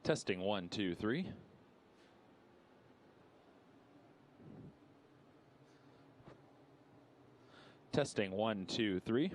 Testing 1, 2, 3. Testing 1, 2, 3.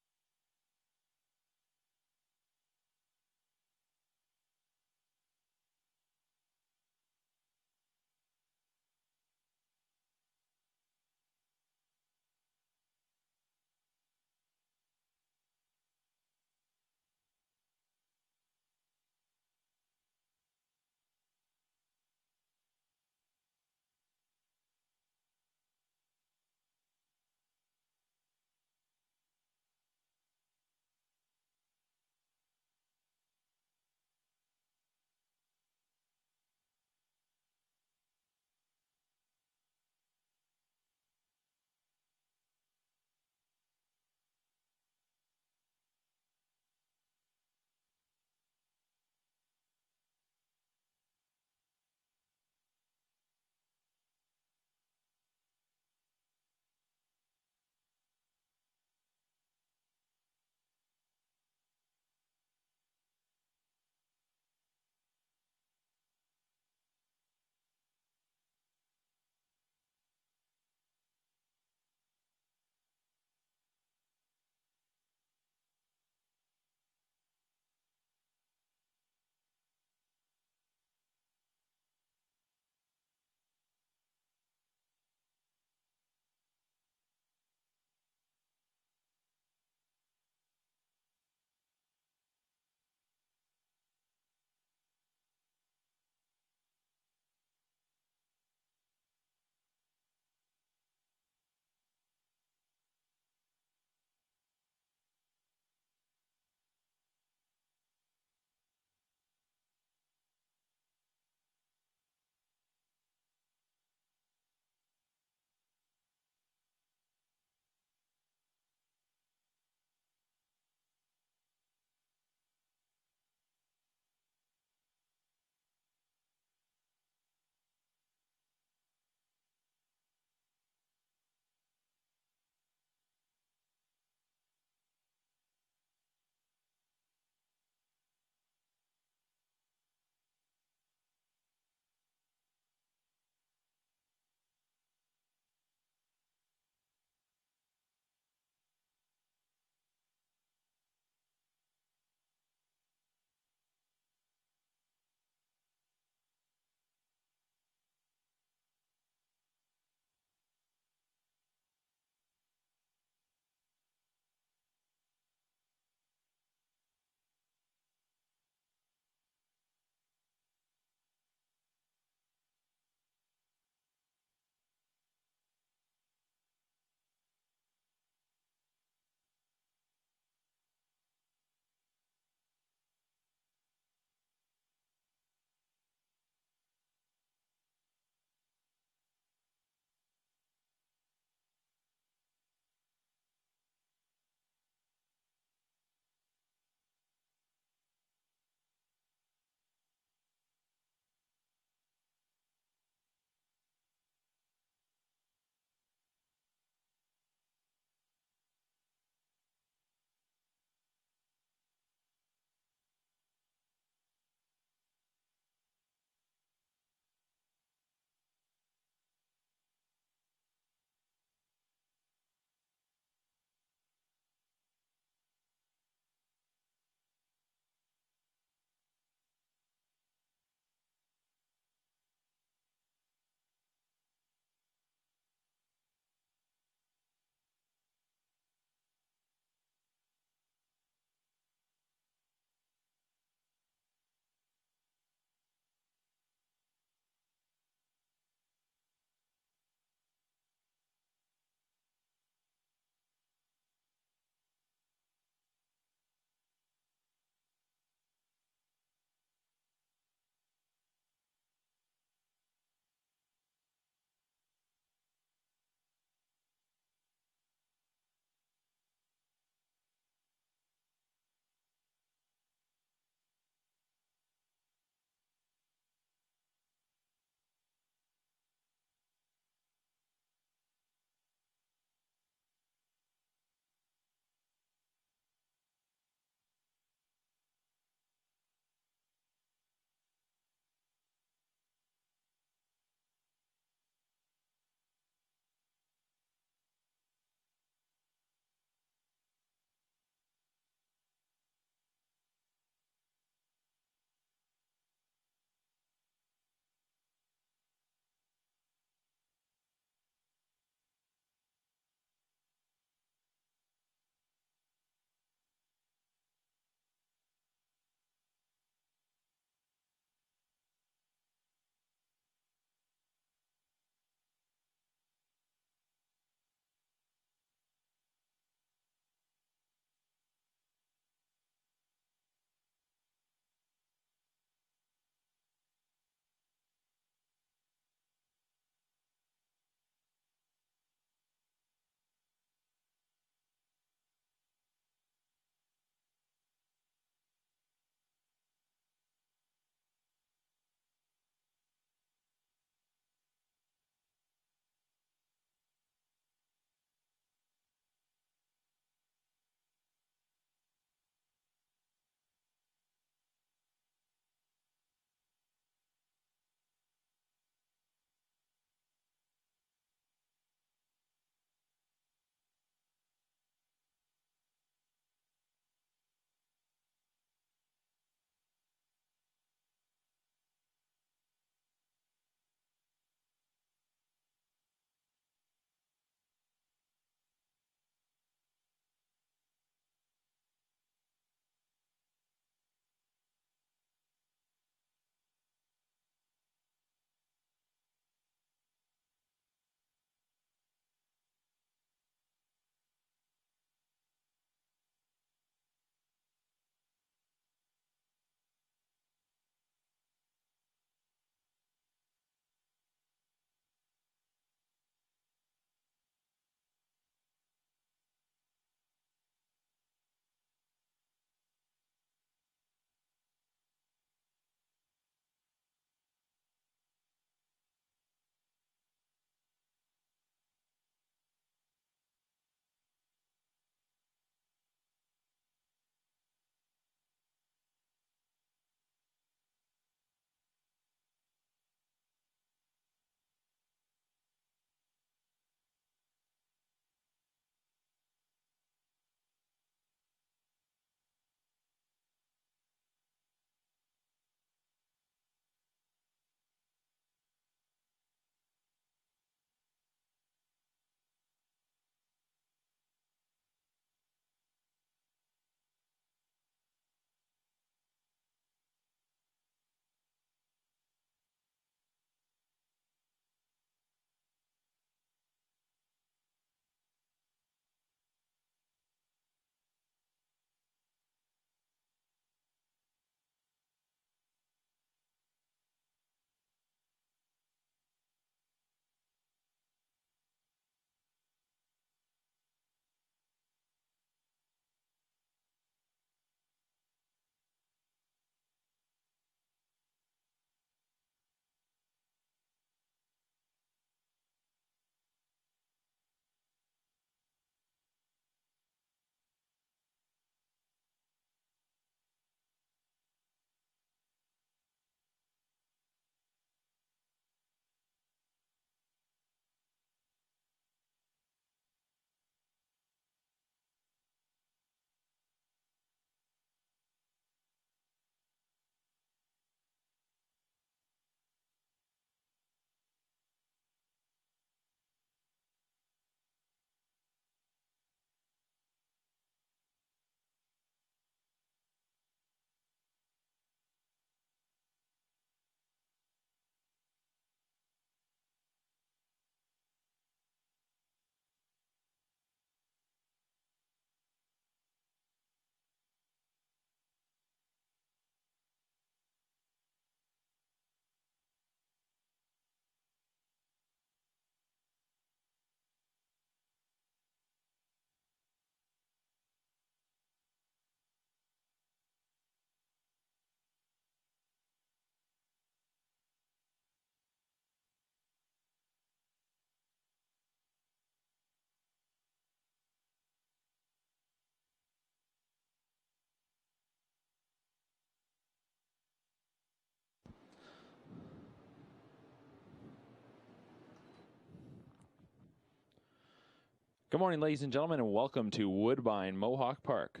Good morning, ladies and gentlemen, and welcome to Woodbine Mohawk Park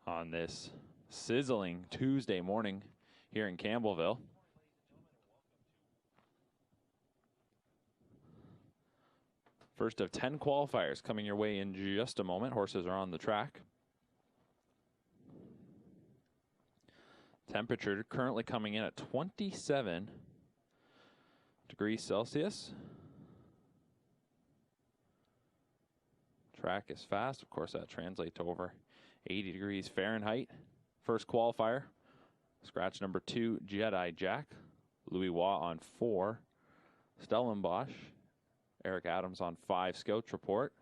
on this sizzling Tuesday morning here in Campbellville. First of 10 qualifiers coming your way in just a moment. Horses are on the track. Temperature currently coming in at 27 degrees Celsius. Track is fast. Of course, that translates to over 80 degrees Fahrenheit. First qualifier, scratch number 2, Jedi Jack. Louis Waugh on 4. Stellenbosch. Eric Adams on 5, Scouts Report.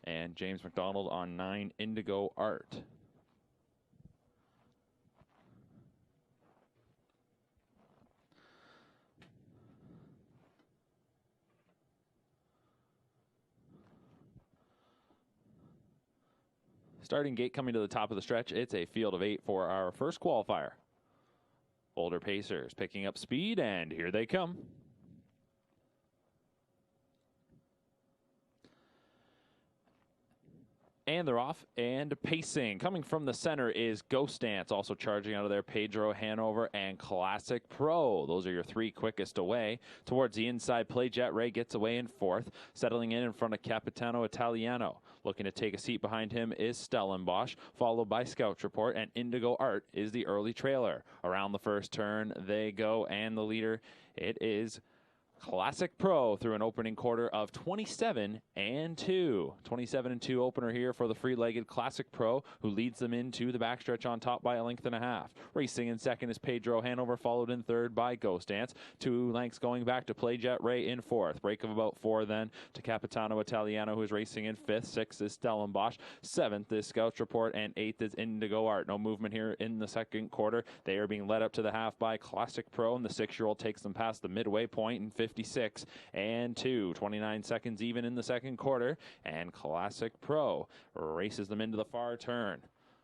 And James McDonald on 9, Indigo Art. Starting gate coming to the top of the stretch. It's a field of 8 for our first qualifier. Older Pacers picking up speed, and here they come. And they're off and pacing. Coming from the center is Ghost Dance. Also charging out of there, Pedro Hanover and Classic Pro. Those are your 3 quickest away. Towards the inside, Play Jet Ray gets away in 4th. Settling in front of Capitano Italiano. Looking to take a seat behind him is Stellenbosch, followed by Scouts Report, and Indigo Art is the early trailer. Around the first turn they go, and the leader, it is Classic Pro through an opening quarter of 27-2. 27-2 opener here for the free-legged Classic Pro, who leads them into the backstretch on top by a length and a half. Racing in second is Pedro Hanover, followed in third by Ghost Dance. 2 lengths going back to Play Jet Ray in 4th. Break of about 4 then to Capitano Italiano, who is racing in 5th. 6th is Stellenbosch. 7th is Scouts Report, and 8th is Indigo Art. No movement here in the second quarter. They are being led up to the half by Classic Pro, and the 6-year-old takes them past the midway point in 56-2. 29 seconds even in the second quarter, and Classic Pro races them into the far turn.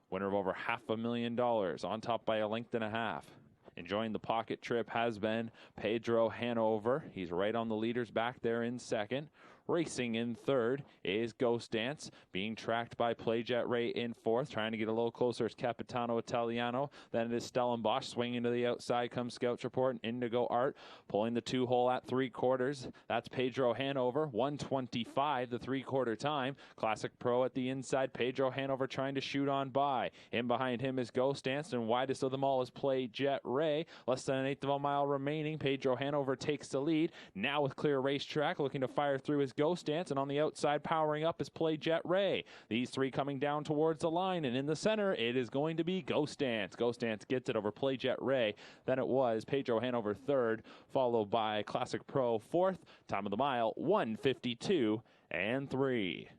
Winner of over $500,000 on top by a length and a half. Enjoying the pocket trip has been Pedro Hanover. He's right on the leader's back there in second. Racing in third is Ghost Dance, being tracked by Play Jet Ray in 4th. Trying to get a little closer is Capitano Italiano. Then it is Stellenbosch. Swinging to the outside comes Scouts Report and Indigo Art. Pulling the 2-hole at 3/4. That's Pedro Hanover. 1:25 the 3/4 time. Classic Pro at the inside. Pedro Hanover trying to shoot on by. In behind him is Ghost Dance, and widest of them all is Play Jet Ray. Less than an 1/8 of a mile remaining. Pedro Hanover takes the lead. Now with clear racetrack, looking to fire through his Ghost Dance, and on the outside powering up is Play Jet Ray. These 3 coming down towards the line, and in the center it is going to be Ghost Dance. Ghost Dance gets it over Play Jet Ray. Then it was Pedro Hanover 3rd, followed by Classic Pro 4th. Time of the mile 1:52.3.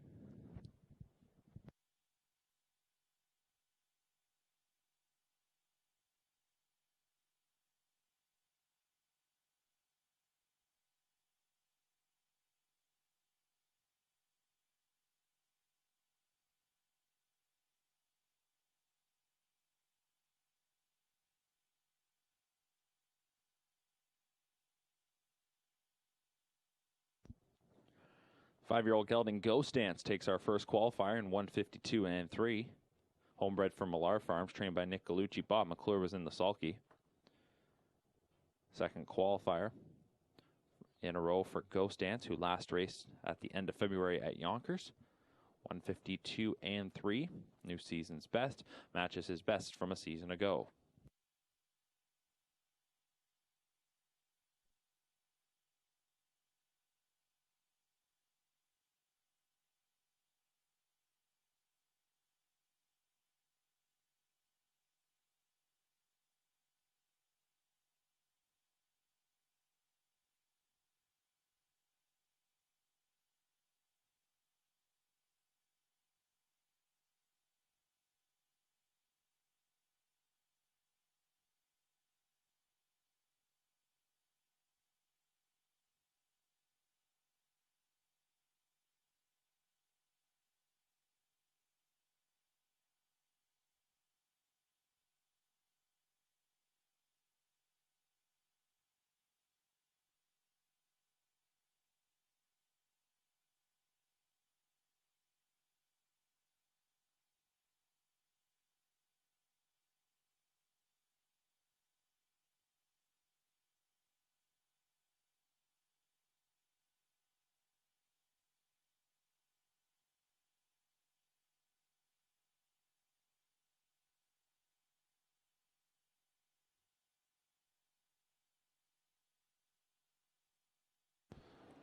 5-year-old gelding Ghost Dance takes our first qualifier in 1:52.3. Homebred from Millar Farms, trained by Nick Gallucci. Bob McClure was in the sulky. Second qualifier in a row for Ghost Dance, who last raced at the end of February at Yonkers. 1:52.3. New season's best. Matches his best from a season ago.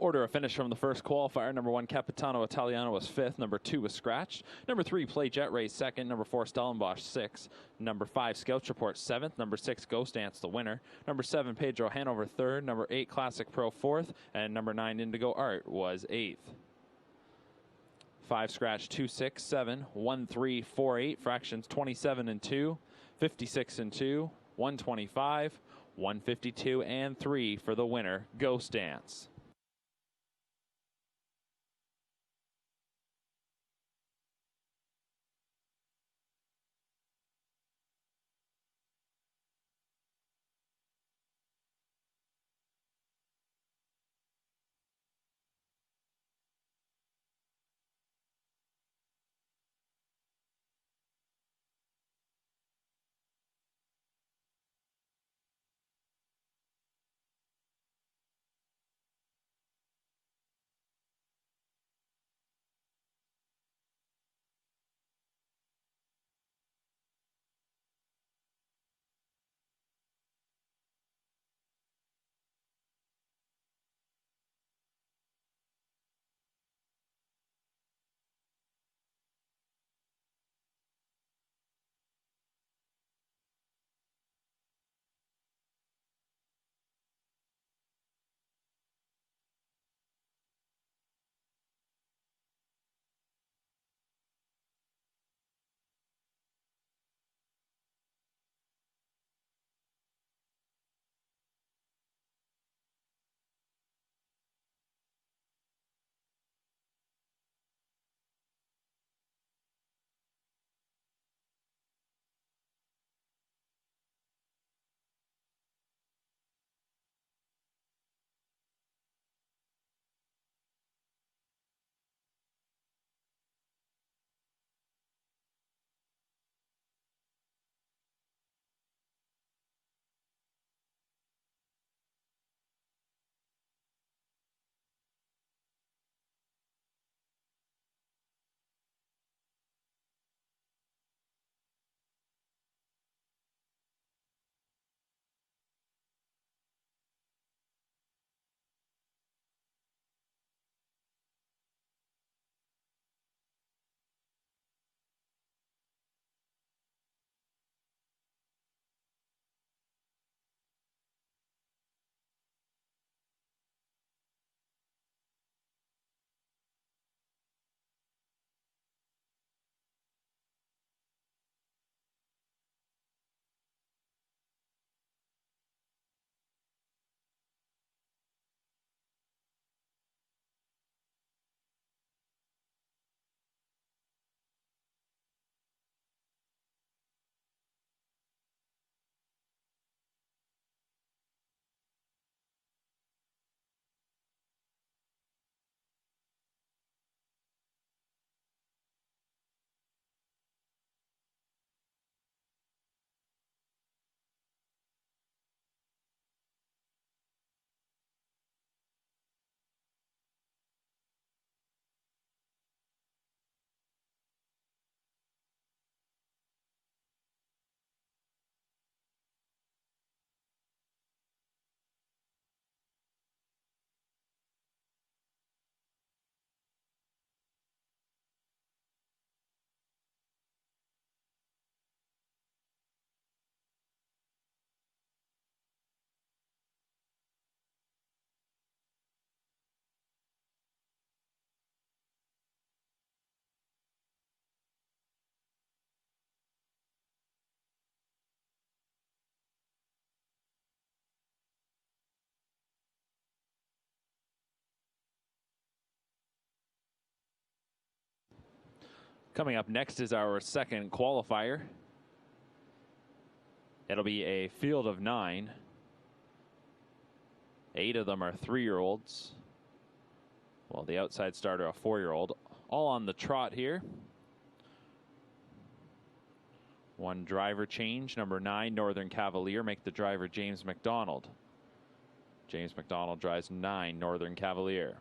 Order of finish from the first qualifier. Number 1, Capitano Italiano was 5th. Number 2 was Scratched. Number 3, Play Jet Ray 2nd. Number 4, Stellenbosch 6th. Number 5, Scouts Report 7th. Number 6, Ghost Dance the winner. Number 7, Pedro Hanover 3rd. Number 8, Classic Pro 4th. And number 9, Indigo Art was 8th. 5 scratch 2 6 7 1 3 4 8 fractions 27 and 2, 56 and 2, 125, 152 and 3 for the winner, Ghost Dance. Coming up next is our second qualifier. It'll be a field of 9. 8 of them are 3-year-olds. Well, the outside starter, a 4-year-old. All on the trot here. One driver change. Number 9, Northern Cavalier, make the driver James McDonald. James McDonald drives 9, Northern Cavalier.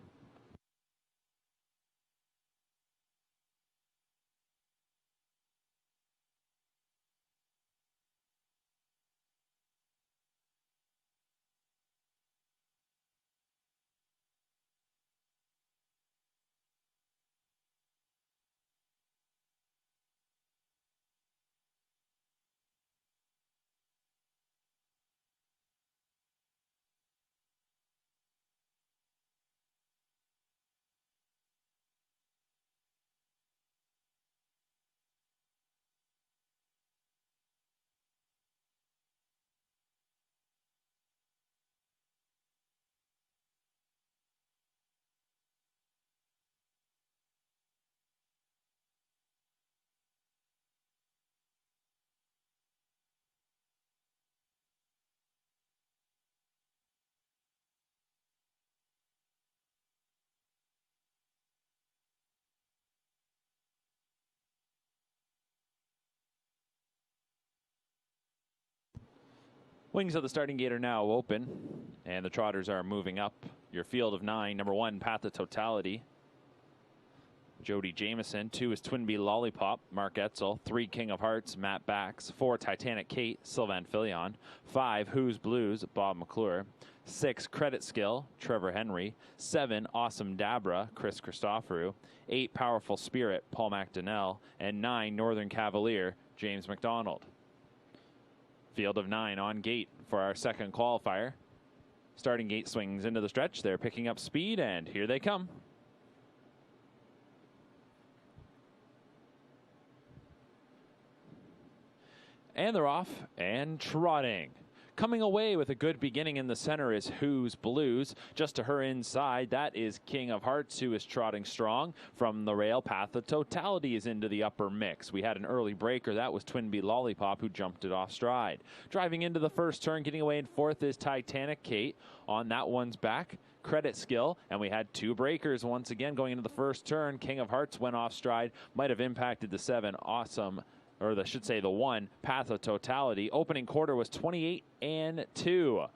Wings of the starting gate are now open, and the trotters are moving up. Your field of 9, number 1, Path of Totality. Jody Jameson. 2 is Twin Bee Lollipop, Mark Etzel. 3, King of Hearts, Matt Bax. 4, Titanic Kate, Sylvan Filion. 5, Who's Blues, Bob McClure. 6, Credit Skill, Trevor Henry. 7, Awesome Dabra, Chris Christoforou. 8, Powerful Spirit, Paul McDonnell. And 9, Northern Cavalier, James McDonald. Field of 9 on gate for our second qualifier. Starting gate swings into the stretch. They're picking up speed, and here they come. And they're off and trotting. Coming away with a good beginning in the center is Who's Blues. Just to her inside, that is King of Hearts, who is trotting strong. From the rail, Path of Totality is into the upper mix. We had an early breaker. That was Twin Bee Lollipop, who jumped it off stride. Driving into the first turn, getting away in fourth is Titanic Kate. On that one's back, Credit Skill, and we had 2 breakers once again going into the first turn. King of Hearts went off stride. Might have impacted the 7. Awesome. Or I should say the 1, Path of Totality. Opening quarter was 28-2.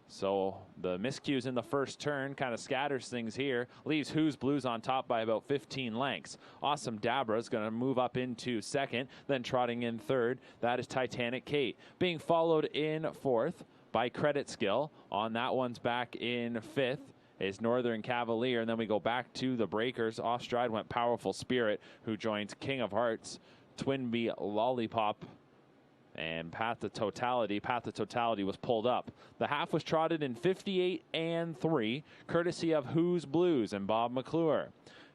So the miscues in the first turn kind of scatters things here. Leaves Who's Blues on top by about 15 lengths. Awesome Dabra is going to move up into second, then trotting in third. That is Titanic Kate. Being followed in fourth by Credit Skill. On that one's back in fifth is Northern Cavalier. And then we go back to the breakers. Off stride went Powerful Spirit, who joins King of Hearts, Twin Bee Lollipop, and Path of Totality. Path of Totality was pulled up. The half was trotted in 58-3, courtesy of Who's Blues and Bob McClure.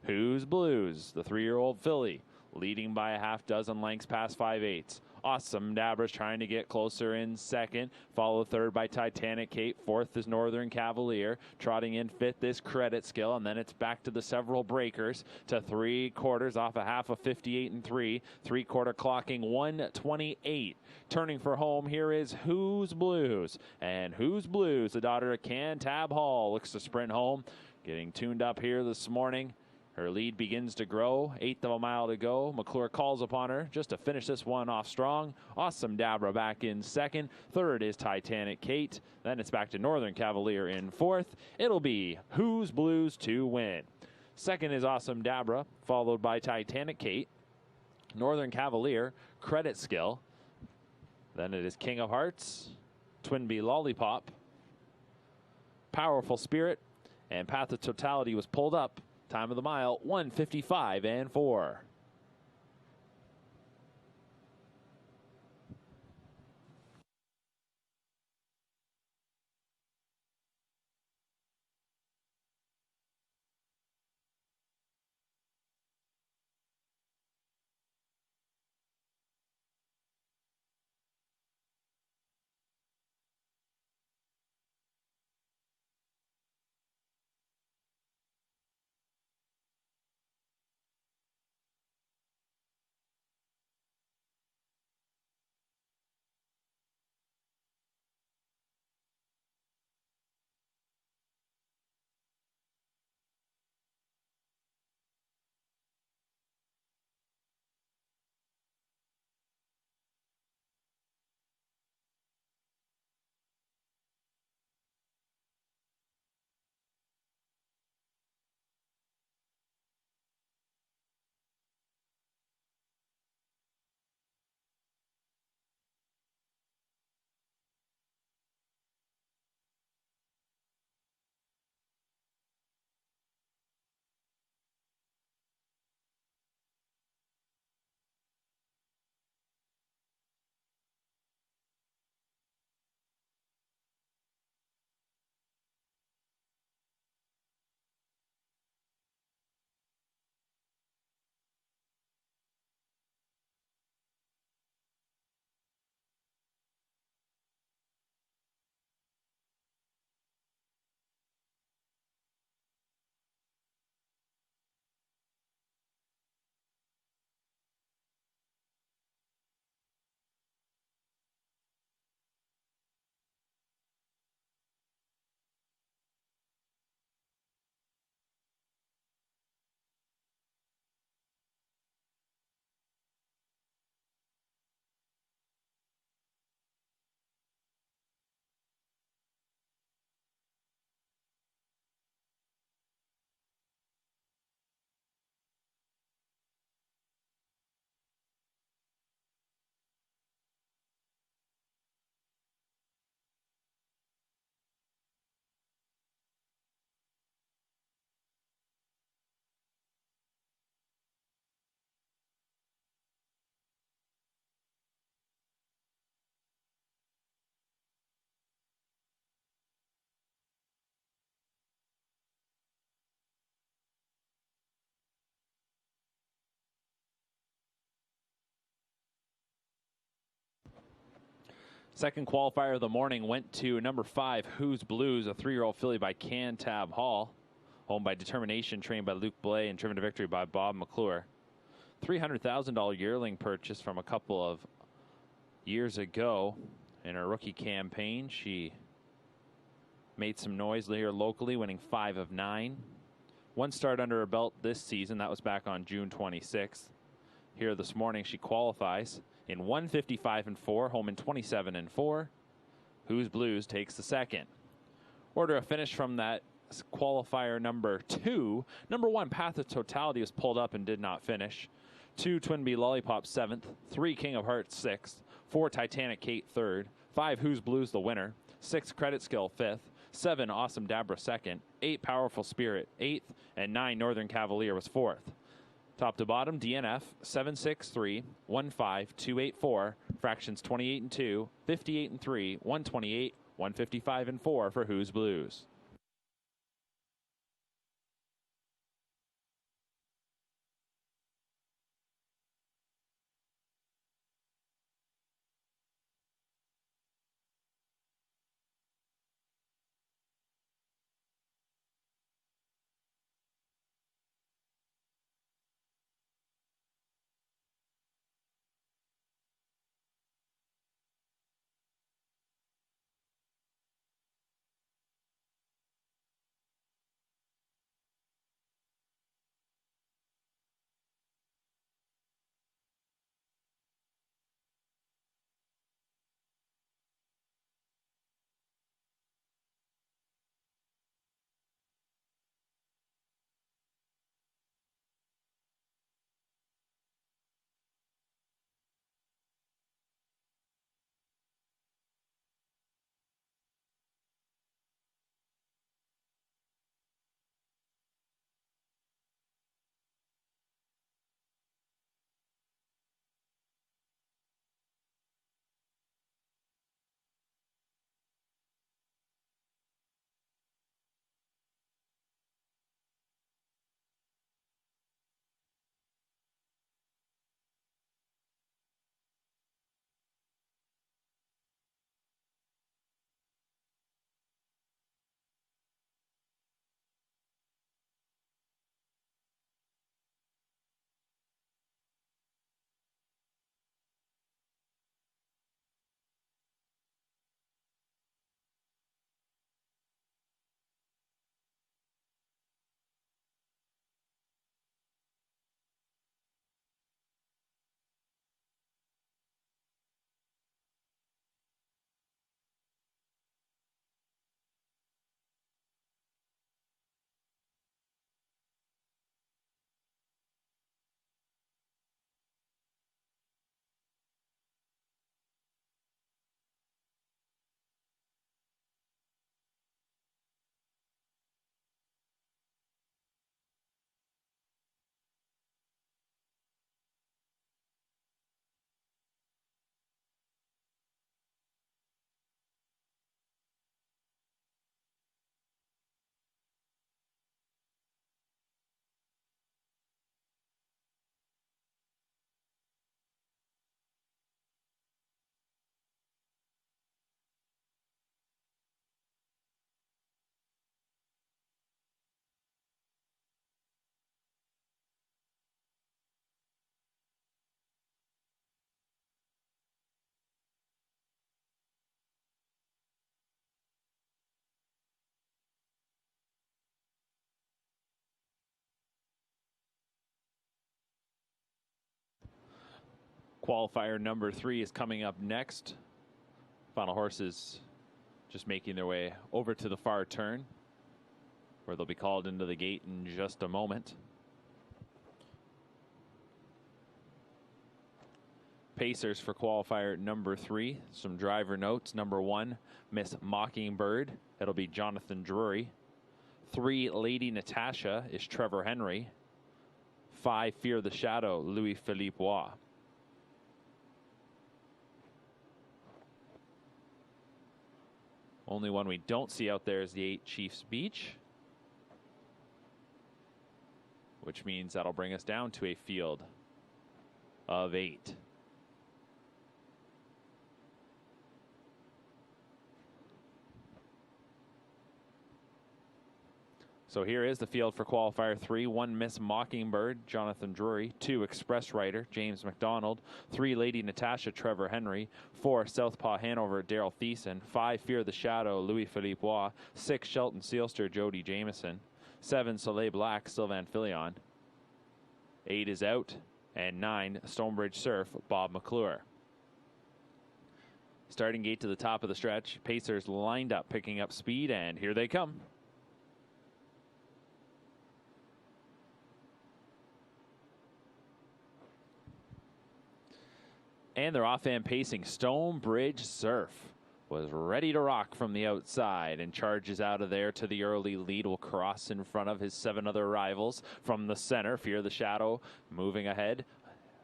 Who's Blues, the 3-year-old filly, leading by a half dozen lengths past 5/8. Awesome Dabra's trying to get closer in second, followed third by Titanic Kate. Fourth is Northern Cavalier. Trotting in fifth is Credit Skill, and then it's back to the several breakers to 3/4 off a half of 58-3. 3/4 clocking 128. Turning for home, here is Who's Blues. And Who's Blues, the daughter of Cantab Hall, looks to sprint home. Getting tuned up here this morning. Her lead begins to grow. 1/8 of a mile to go. McClure calls upon her just to finish this one off strong. Awesome Dabra back in second. Third is Titanic Kate. Then it's back to Northern Cavalier in fourth. It'll be Who's Blues to win. Second is Awesome Dabra, followed by Titanic Kate, Northern Cavalier, Credit Skill. Then it is King of Hearts, Twin Bee Lollipop, Powerful Spirit, and Path of Totality was pulled up. Time of the mile, 1:55-4. Second qualifier of the morning went to number 5, Who's Blues, a 3-year-old filly by Cantab Hall. Owned by Determination, trained by Luke Blay, and driven to victory by Bob McClure. $300,000 yearling purchase from a couple of years ago. In her rookie campaign, she made some noise here locally, winning 5 of 9. One start under her belt this season. That was back on June 26th. Here this morning, she qualifies in 155 and 4, home in 27 and 4. Who's Blues takes the second. Order of finish from that qualifier number 2. Number 1, Path of Totality, was pulled up and did not finish. 2, Twin Bee Lollipop 7th. 3, King of Hearts 6th. 4, Titanic Kate 3rd. 5, Who's Blues the winner. 6, Credit Skill 5th. 7, Awesome Dabra 2nd. 8, Powerful Spirit 8th. And 9, Northern Cavalier was 4th. Top to bottom, DNF 763, 15284, fractions 28 and 2, 58 and 3, 128, 155 and 4 for Who's Blues. Qualifier number 3 is coming up next. Final horses just making their way over to the far turn, where they'll be called into the gate in just a moment. Pacers for qualifier number 3. Some driver notes. Number 1, Miss Mockingbird. It'll be Jonathan Drury. 3, Lady Natasha is Trevor Henry. 5, Fear the Shadow, Louis-Philippe Waugh. Only one we don't see out there is the 8, Chiefs Beach, which means that'll bring us down to a field of 8. So here is the field for qualifier 3. 1 Miss Mockingbird, Jonathan Drury. 2 Express Rider, James McDonald. 3 Lady Natasha, Trevor Henry. 4 Southpaw Hanover, Daryl Thiessen. 5 Fear the Shadow, Louis-Philippe Waugh. 6 Shelton Sealster, Jody Jameson. 7 Soleil Black, Sylvain Filion. 8 is out. And 9 Stonebridge Surf, Bob McClure. Starting gate to the top of the stretch. Pacers lined up, picking up speed, and here they come. And they're off and pacing. Stonebridge Surf was ready to rock from the outside and charges out of there to the early lead. Will cross in front of his 7 other rivals from the center. Fear the Shadow moving ahead.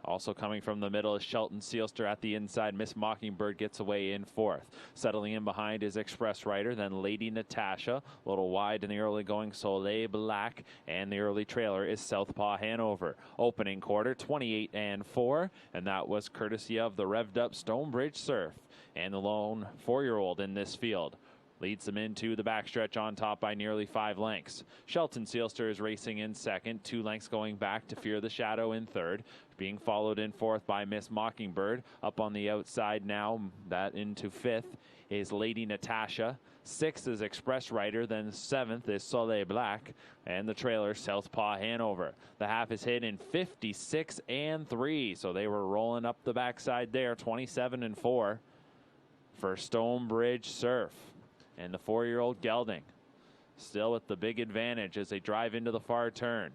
Also coming from the middle is Shelton Sealster at the inside. Miss Mockingbird gets away in 4th. Settling in behind is Express Rider, then Lady Natasha. A little wide in the early going, Soleil Black. And the early trailer is Southpaw Hanover. Opening quarter, 28 and 4. And that was courtesy of the revved up Stonebridge Surf. And the lone 4-year-old in this field leads them into the backstretch on top by nearly 5 lengths. Shelton Sealster is racing in 2nd, 2 lengths going back to Fear the Shadow in 3rd. Being followed in 4th by Miss Mockingbird. Up on the outside now, that into 5th is Lady Natasha. 6th is Express Rider, then 7th is Soleil Black, and the trailer Southpaw Hanover. The half is hit in 56 and 3, so they were rolling up the backside there, 27 and 4 for Stonebridge Surf. And the 4-year-old gelding still with the big advantage as they drive into the far turn.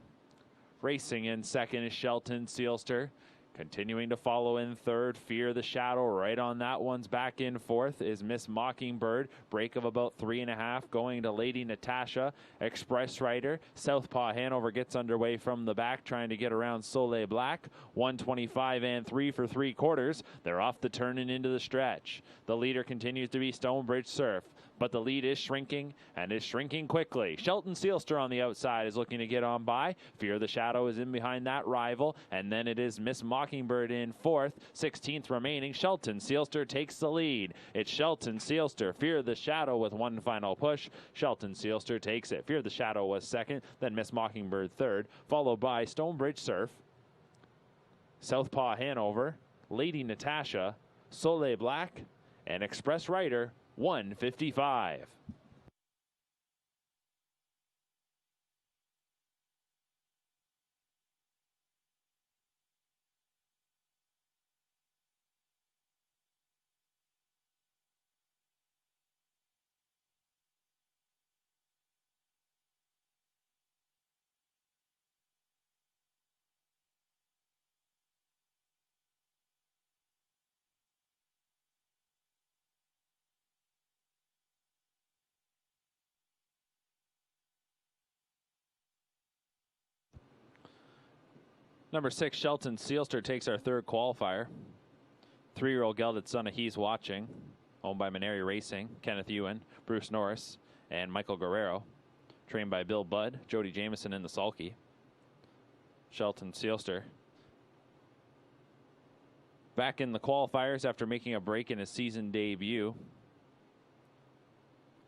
Racing in 2nd is Shelton Sealster. Continuing to follow in 3rd, Fear the Shadow. Right on that one's back in 4th is Miss Mockingbird. Break of about 3.5 going to Lady Natasha. Express Rider. Southpaw Hanover gets underway from the back, trying to get around Soleil Black. 125 and 3 for 3/4. They're off the turn and into the stretch. The leader continues to be Stonebridge Surf, but the lead is shrinking, and is shrinking quickly. Shelton Sealster on the outside is looking to get on by. Fear the Shadow is in behind that rival, and then it is Miss Mockingbird in 4th. 16th remaining. Shelton Sealster takes the lead. It's Shelton Sealster. Fear the Shadow with one final push. Shelton Sealster takes it. Fear the Shadow was 2nd, then Miss Mockingbird 3rd, followed by Stonebridge Surf, Southpaw Hanover, Lady Natasha, Soleil Black, and Express Rider. 155. Number 6, Shelton Sealster takes our 3rd qualifier. 3-year-old gelded son of He's Watching, owned by Maneri Racing, Kenneth Ewan, Bruce Norris, and Michael Guerrero. Trained by Bill Budd, Jody Jameson in the sulky. Shelton Sealster back in the qualifiers after making a break in his season debut.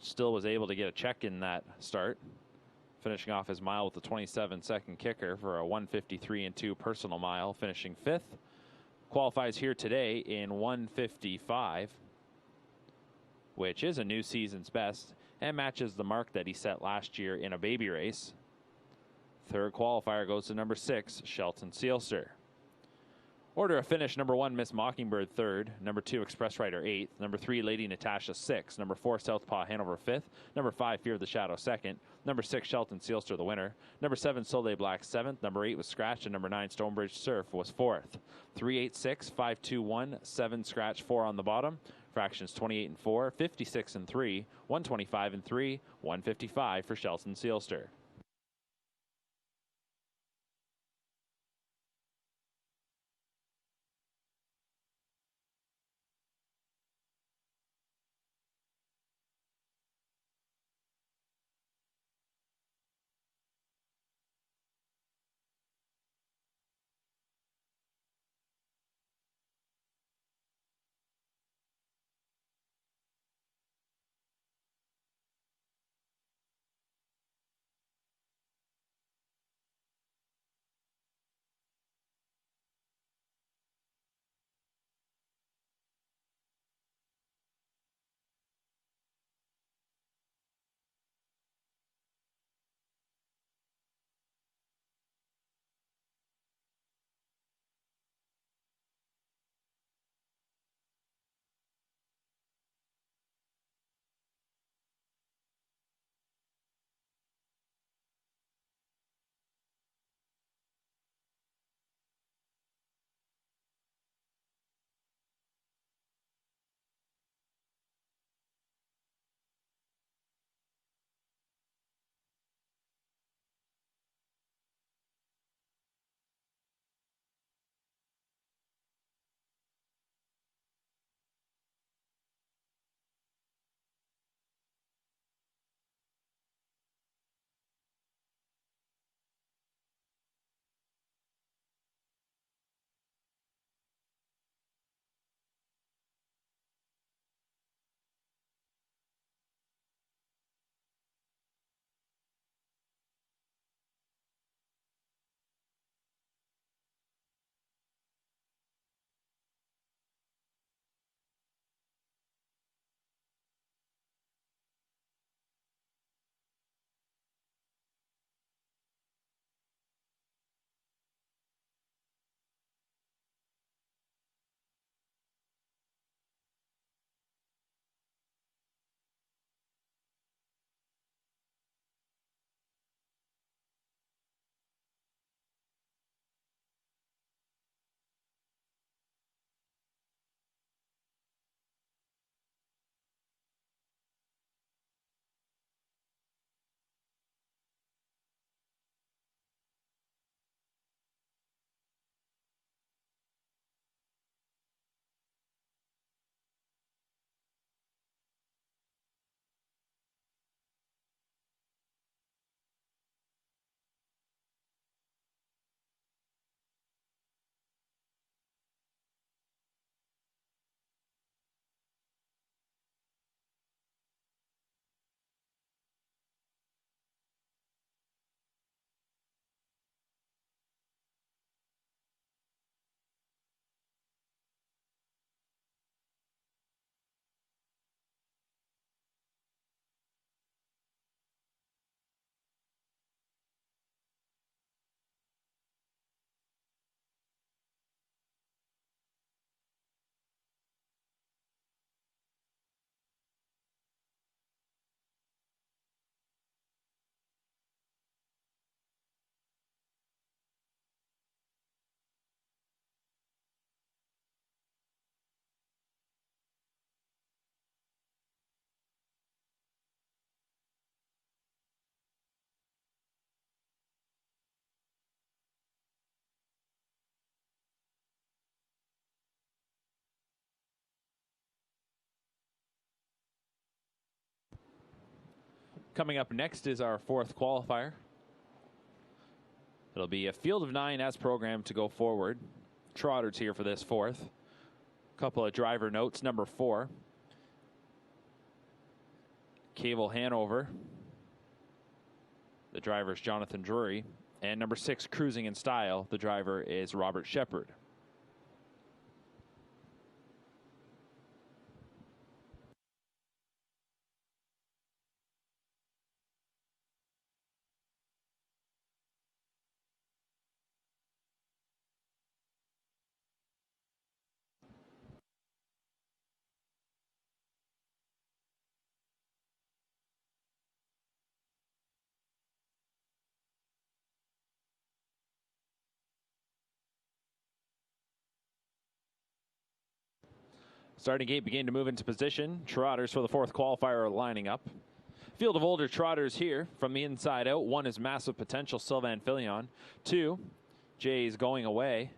Still was able to get a check in that start, finishing off his mile with a 27-second kicker for a 1:53 and 2 personal mile, finishing 5th. Qualifies here today in 1:55, which is a new season's best and matches the mark that he set last year in a baby race. 3rd qualifier goes to number 6, Shelton Sealster. Order of finish: number 1, Miss Mockingbird 3rd, number 2, Express Rider 8th, number 3, Lady Natasha 6th, number 4, Southpaw Hanover 5th, number 5, Fear the Shadow 2nd, number 6, Shelton Sealster the winner, number 7, Soleil Black 7th, number 8 was scratched, and number 9, Stonebridge Surf was 4th. 386, 521, 7 scratch, 4 on the bottom. Fractions 28 and 4, 56 and 3, 125 and 3, 155 for Shelton Sealster. Coming up next is our fourth qualifier. It'll be a field of 9 as programmed to go forward. Trotters here for this fourth. Couple of driver notes. Number 4, Cable Hanover. The driver is Jonathan Drury. And number 6, Cruising in Style. The driver is Robert Shepard. Starting gate beginning to move into position. Trotters for the fourth qualifier are lining up. Field of older trotters here from the inside out. 1 is Massive Potential, Sylvain Filion. 2, Jay's Going Away,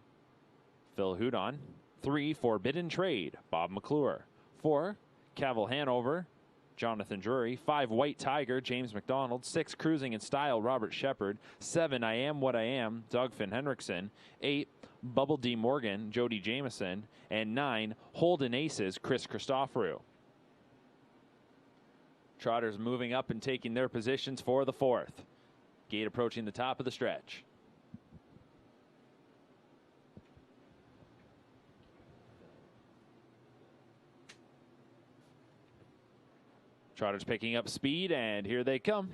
Phil Houdon. 3, Forbidden Trade, Bob McClure. 4, Cable Hanover, Jonathan Drury. 5, White Tiger, James McDonald. 6, Cruising in Style, Robert Shepard. 7, I Am What I Am, Doug Finn Henriksen. 8, Bubble D. Morgan, Jody Jameson. And 9, Holden Aces, Chris Christoforou. Trotters moving up and taking their positions for the fourth. Gate approaching the top of the stretch. Trotters picking up speed, and here they come.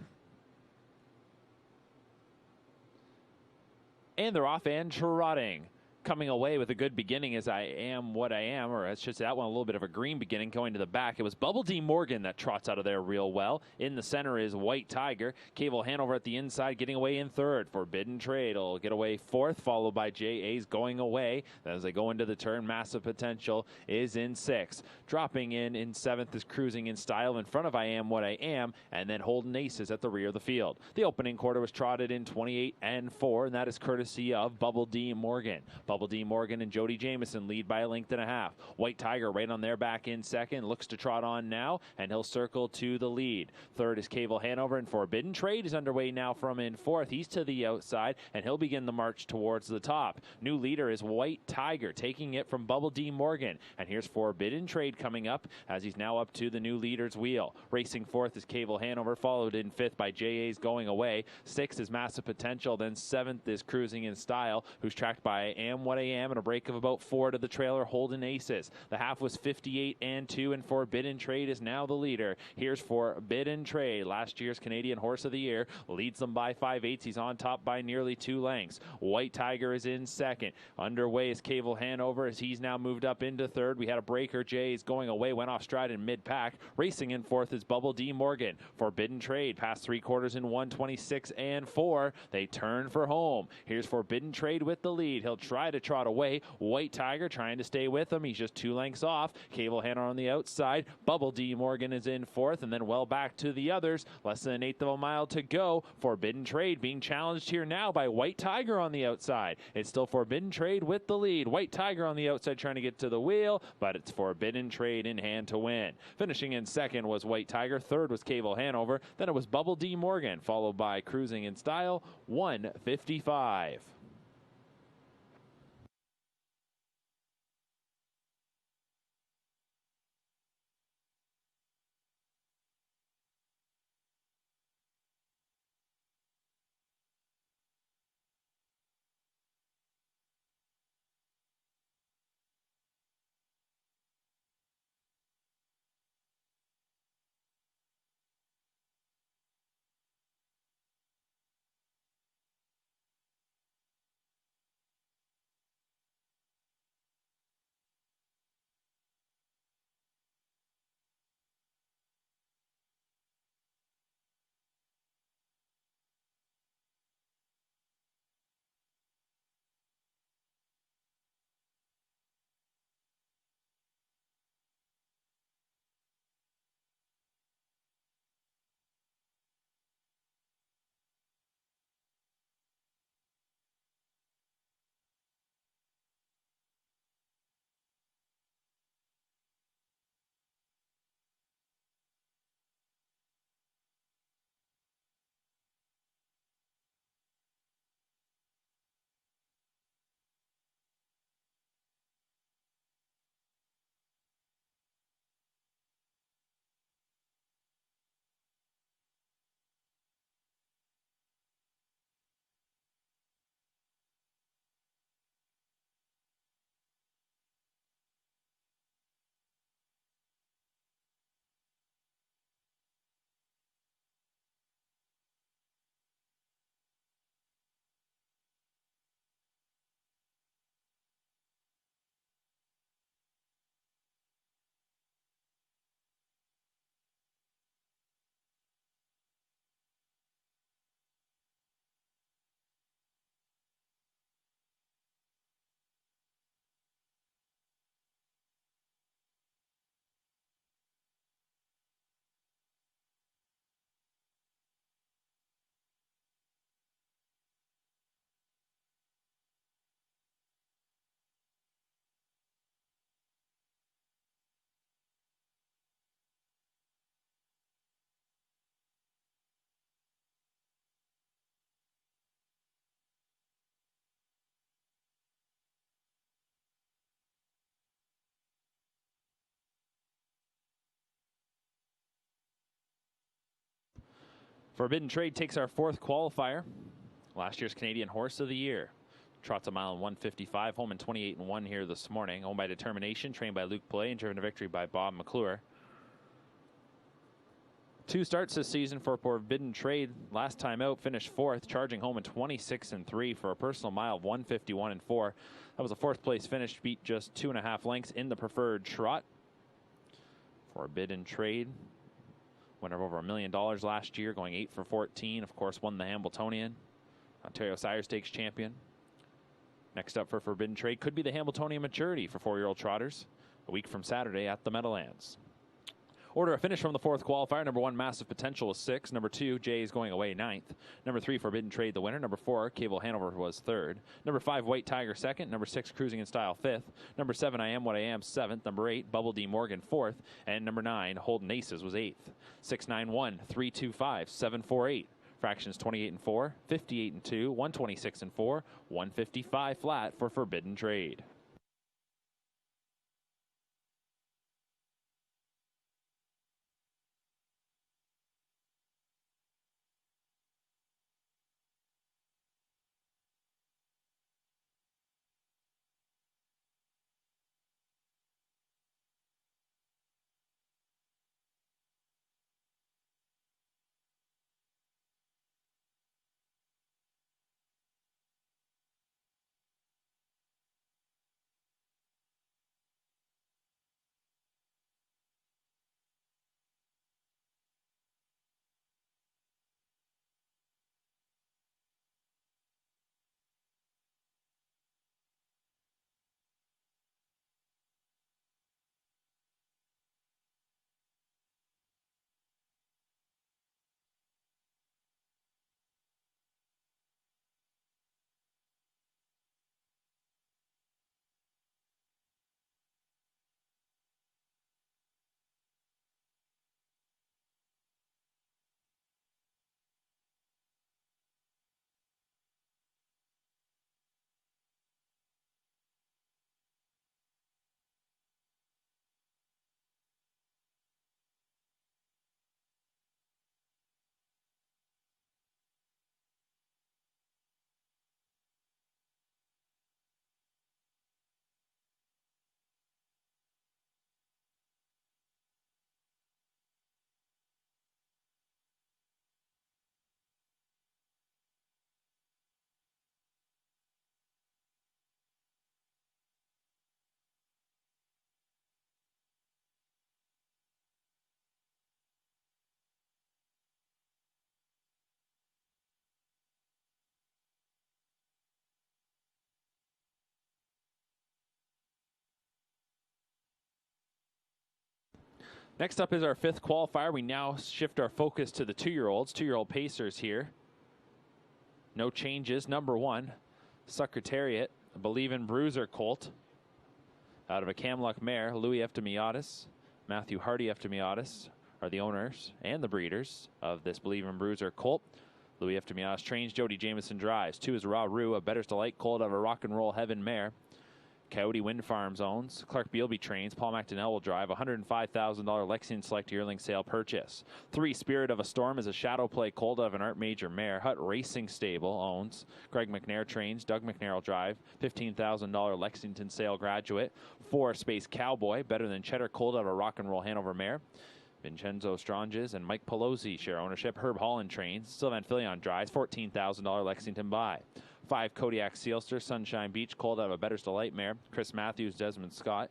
And they're off and trotting. Coming away with a good beginning as I Am What I Am, or it's just that one a little bit of a green beginning going to the back. It was Bubble D. Morgan that trots out of there real well. In the center is White Tiger. Cable Hanover at the inside getting away in third. Forbidden Trade will get away fourth, followed by J.A.'s Going Away. As they go into the turn, Massive Potential is in sixth. Dropping in seventh is Cruising in Style in front of I Am What I Am, and then Holden Aces at the rear of the field. The opening quarter was trotted in 28 and 4, and that is courtesy of Bubble D. Morgan. Bubble D. Morgan and Jody Jameson lead by a length and a half. White Tiger right on their back in second, looks to trot on now, and he'll circle to the lead. Third is Cable Hanover, and Forbidden Trade is underway now from in fourth. He's to the outside, and he'll begin the march towards the top. New leader is White Tiger, taking it from Bubble D. Morgan. And here's Forbidden Trade coming up as he's now up to the new leader's wheel. Racing fourth is Cable Hanover, followed in fifth by J.A.'s Going Away. Sixth is Massive Potential, then seventh is Cruising in Style, who's tracked by I Am What I Am, and a break of about 4 to the trailer Holden Aces. The half was 58 and 2, and Forbidden Trade is now the leader. Here's Forbidden Trade, last year's Canadian Horse of the Year, leads them by 5/8. He's on top by nearly 2 lengths. White Tiger is in second. Underway is Cable Hanover as he's now moved up into third. We had a breaker. Jay's Going Away went off stride in mid-pack. Racing in fourth is Bubble D. Morgan. Forbidden Trade past 3/4 in 1:26 and 4. They turn for home. Here's Forbidden Trade with the lead. He'll try to trot away. White Tiger trying to stay with him. He's just 2 lengths off. Cable Hanover on the outside. Bubble D. Morgan is in fourth, and then well back to the others. Less than an eighth of a mile to go. Forbidden Trade being challenged here now by White Tiger on the outside. It's still Forbidden Trade with the lead. White Tiger on the outside trying to get to the wheel, but it's Forbidden Trade in hand to win. Finishing in second was White Tiger. Third was Cable Hanover. Then it was Bubble D. Morgan, followed by Cruising in Style, 1:55. Forbidden Trade takes our 4th qualifier. Last year's Canadian Horse of the Year. Trots a mile in 1:55, home in 28-1 here this morning. Owned by Determination, trained by Luke Play, and driven to victory by Bob McClure. 2 starts this season for Forbidden Trade. Last time out, finished 4th, charging home in 26-3 for a personal mile of 1:51-4. That was a 4th place finish, beat just 2.5 lengths in the preferred trot. Forbidden Trade, winner of over $1 million last year, going 8 for 14. Of course, won the Hambletonian, Ontario Sire Stakes champion. Next up for Forbidden Trade could be the Hambletonian Maturity for 4-year-old trotters, a week from Saturday at the Meadowlands. Order of finish from the 4th qualifier. Number 1, Massive Potential, was 6th. Number 2, Jay is going away, 9th. Number 3, Forbidden Trade, the winner. Number 4, Cable Hanover, was 3rd. Number 5, White Tiger, 2nd. Number 6, Cruising in Style, 5th. Number 7, I Am What I Am, 7th. Number 8, Bubble D Morgan, 4th. And number 9, Holden Aces, was 8th. 691, 325, 748. Fractions 28-4, 58-2, 126-4, 155 flat for Forbidden Trade. Next up is our 5th qualifier. We now shift our focus to the 2-year-olds, 2-year-old pacers here. No changes. Number 1, Secretariat, a Believe in Bruiser colt, out of a Camluck mare. Louis Eftimiadis, Matthew Hardy Eftimiadis are the owners and the breeders of this Believe in Bruiser colt. Louis Eftimiadis trains, Jody Jameson drives. 2 is Raw Roo, a Better's Delight colt out of a Rock and Roll Heaven mare. Coyote Wind Farms owns. Clark Bealby trains. Paul McDonnell will drive. $105,000 Lexington Select yearling sale purchase. 3, Spirit of a Storm is a shadow play colt of an Art Major mare. Hut Racing Stable owns. Greg McNair trains. Doug McNair will drive. $15,000 Lexington sale graduate. 4, Space Cowboy, better than Cheddar colt of a Rock and Roll Hanover mare. Vincenzo Stranges and Mike Pelosi share ownership. Herb Holland trains. Sylvan Filion drives. $14,000 Lexington buy. 5, Kodiak Sealster, Sunshine Beach, colt out of a Better's Delight mare. Chris Matthews, Desmond Scott,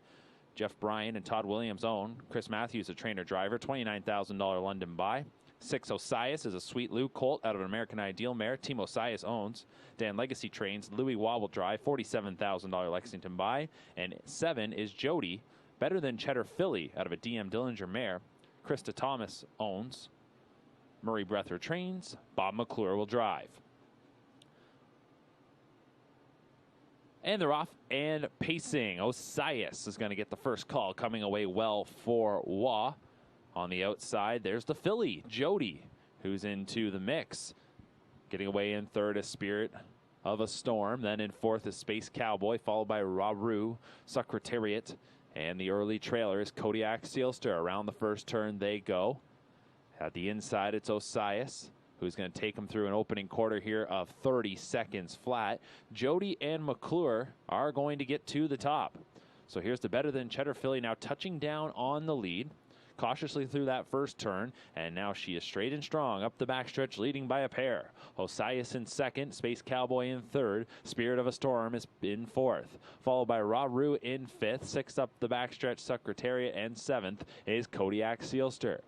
Jeff Bryan, and Todd Williams own. Chris Matthews, a trainer-driver, $29,000 London buy. 6, Osias is a Sweet Lou colt out of an American Ideal mare. Team Osias owns. Dan Legacy trains. Louis Wobble drive, $47,000 Lexington buy. And 7 is Jody, better than Cheddar Filly, out of a DM Dillinger mare. Krista Thomas owns. Murray Breather trains. Bob McClure will drive. And they're off and pacing. Osias is going to get the first call, coming away well for Waugh. On the outside, there's the filly, Jody, who's into the mix. Getting away in 3rd is Spirit of a Storm. Then in 4th is Space Cowboy, followed by Raru, Secretariat. And the early trailer is Kodiak Sealster. Around the first turn they go. At the inside, it's Osias. who's going to take him through an opening quarter here of 30 seconds flat. Jody and McClure are going to get to the top. So here's the Better Than Cheddar filly now touching down on the lead. Cautiously through that first turn, and now she is straight and strong up the backstretch, leading by a pair. Osias in second, Space Cowboy in third, Spirit of a Storm is in fourth, followed by Raru in fifth. Sixth up the backstretch, Secretariat, and seventh is Kodiak Sealster.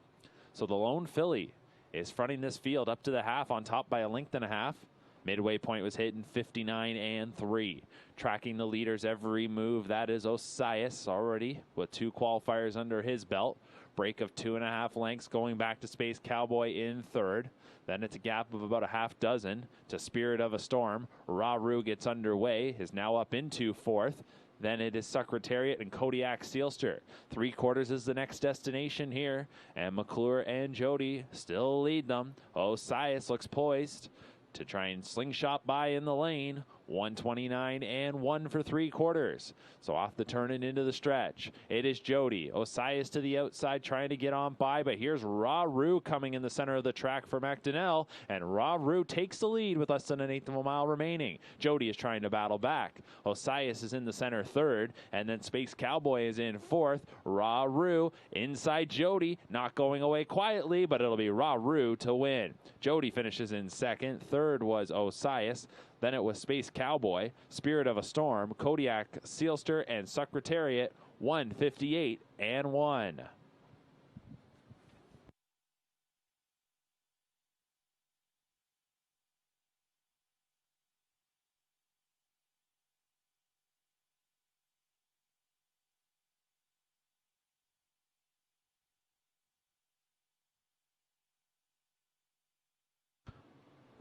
So the lone filly is fronting this field up to the half, on top by a length and a half. Midway point was hitting 59 and 3. Tracking the leaders every move, that is Osias already with 2 qualifiers under his belt. Break of 2.5 lengths going back to Space Cowboy in third. Then it's a gap of about a half dozen to Spirit of a Storm. Raru gets underway, is now up into fourth. Then it is Secretariat and Kodiak Sealster. 3/4 is the next destination here. And McClure and Jody still lead them. Osias looks poised to try and slingshot by in the lane. 129 and 1 for 3/4. So off the turn and into the stretch. It is Jody. Osias to the outside trying to get on by, but here's Raru coming in the center of the track for McDonnell, and Raru takes the lead with less than an eighth of a mile remaining. Jody is trying to battle back. Osias is in the center third, and then Space Cowboy is in fourth. Raru inside Jody, not going away quietly, but it'll be Raru to win. Jody finishes in second. Third was Osias. Then it was Space Cowboy, Spirit of a Storm, Kodiak Sealster, and Secretariat. 158 and 1.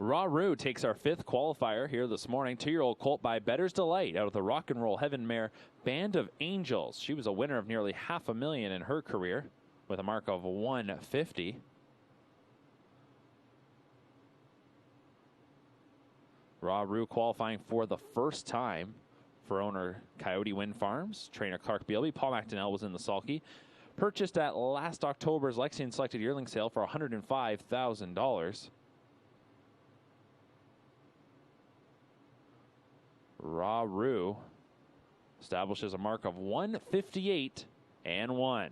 Raru takes our 5th qualifier here this morning. 2-year-old colt by Better's Delight out of the Rock and Roll Heaven mare Band of Angels. She was a winner of nearly $500,000 in her career with a mark of 150. Raru qualifying for the first time for owner Coyote Wind Farms. Trainer Clark Bealby. Paul McDonnell was in the sulky. Purchased at last October's Lexington Selected Yearling sale for $105,000. Raru establishes a mark of 158 and 1.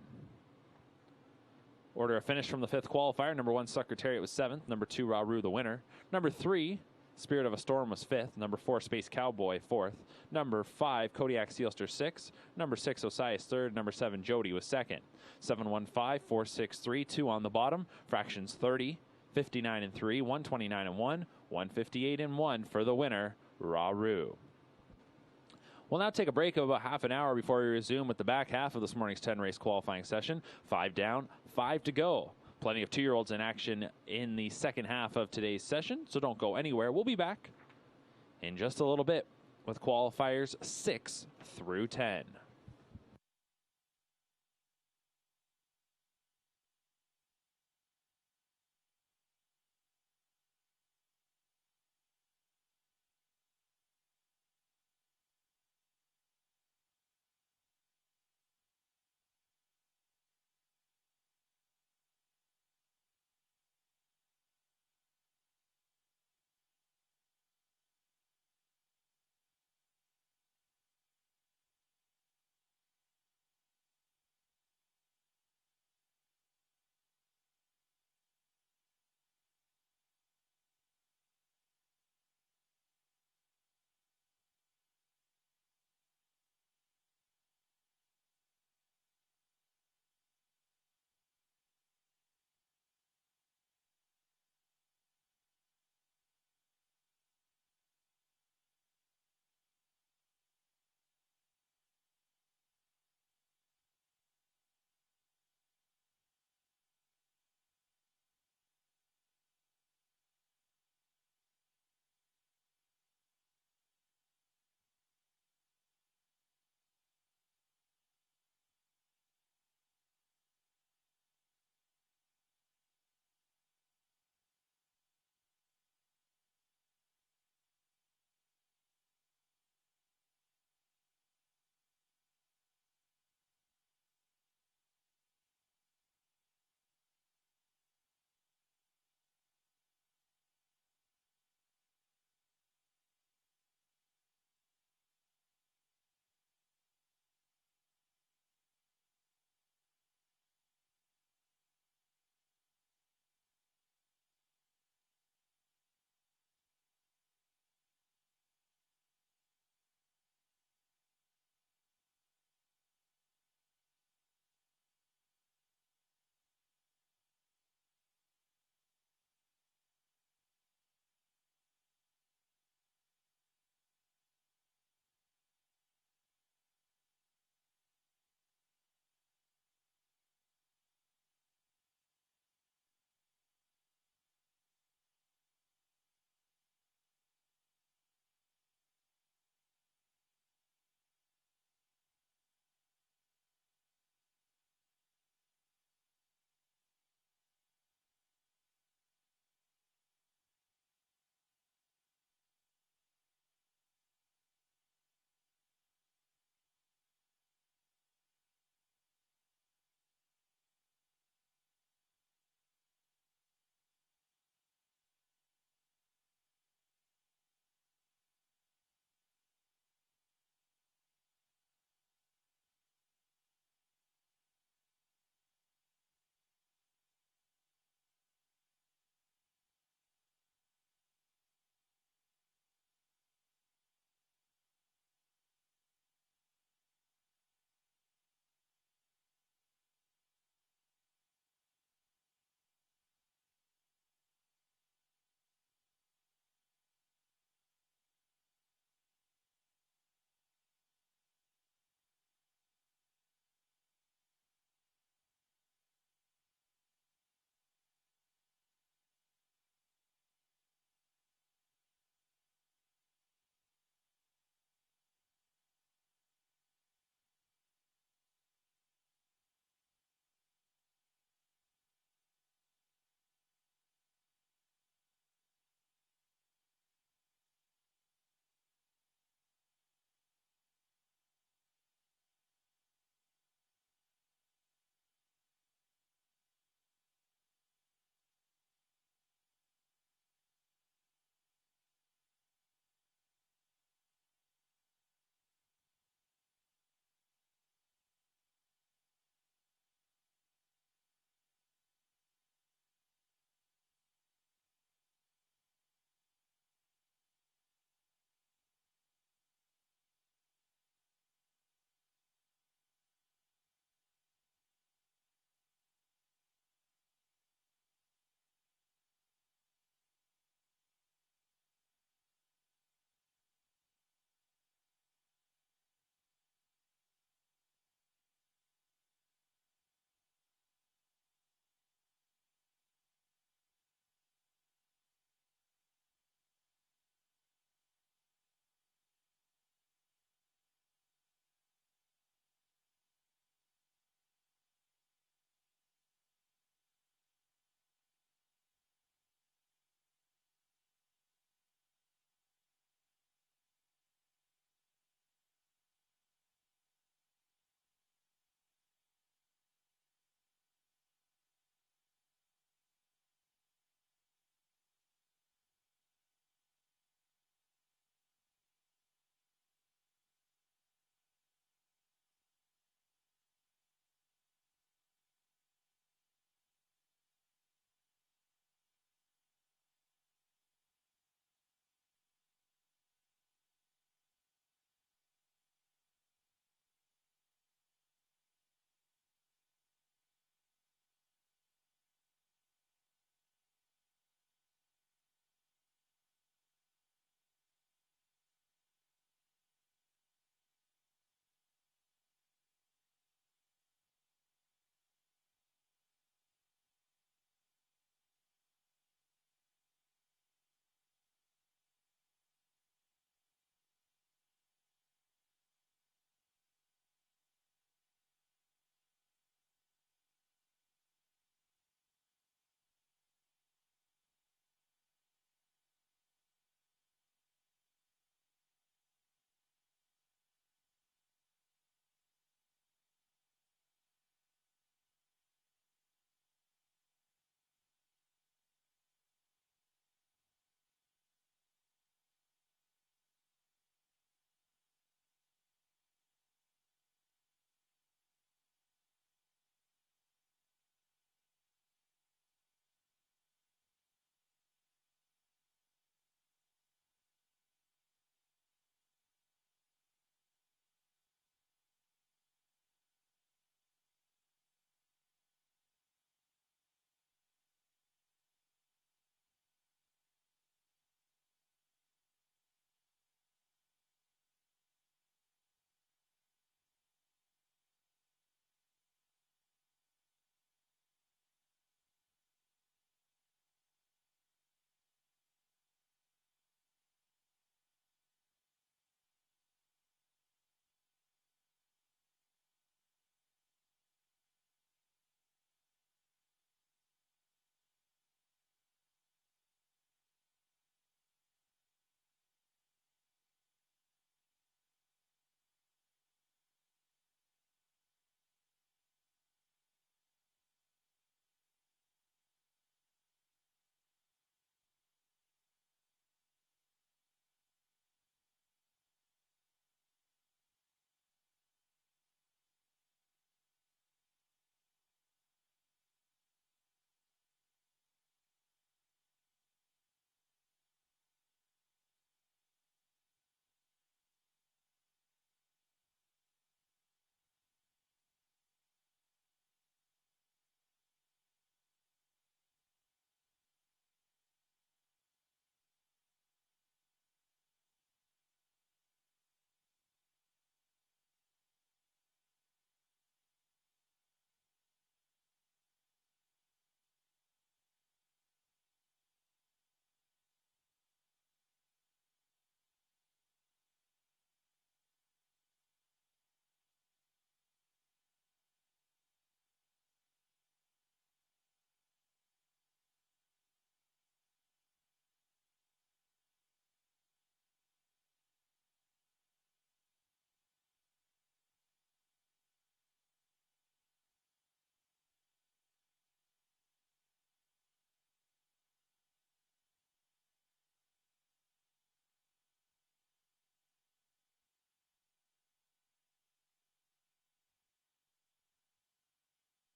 Order of finish from the 5th qualifier. Number 1, Secretariat was 7th. Number 2, Raru the winner. Number 3, Spirit of a Storm was 5th. Number 4, Space Cowboy 4th. Number 5, Kodiak Sealster 6th. Number 6, Osias 3rd. Number 7, Jody was 2nd. 715, 463, 2 on the bottom. Fractions 30, 59 and 3, 129 and 1, 158 and 1 for the winner, Raru. We'll now take a break of about half an hour before we resume with the back half of this morning's 10-race qualifying session. 5 down, 5 to go. Plenty of 2-year-olds in action in the second half of today's session, so don't go anywhere. We'll be back in just a little bit with qualifiers 6 through 10.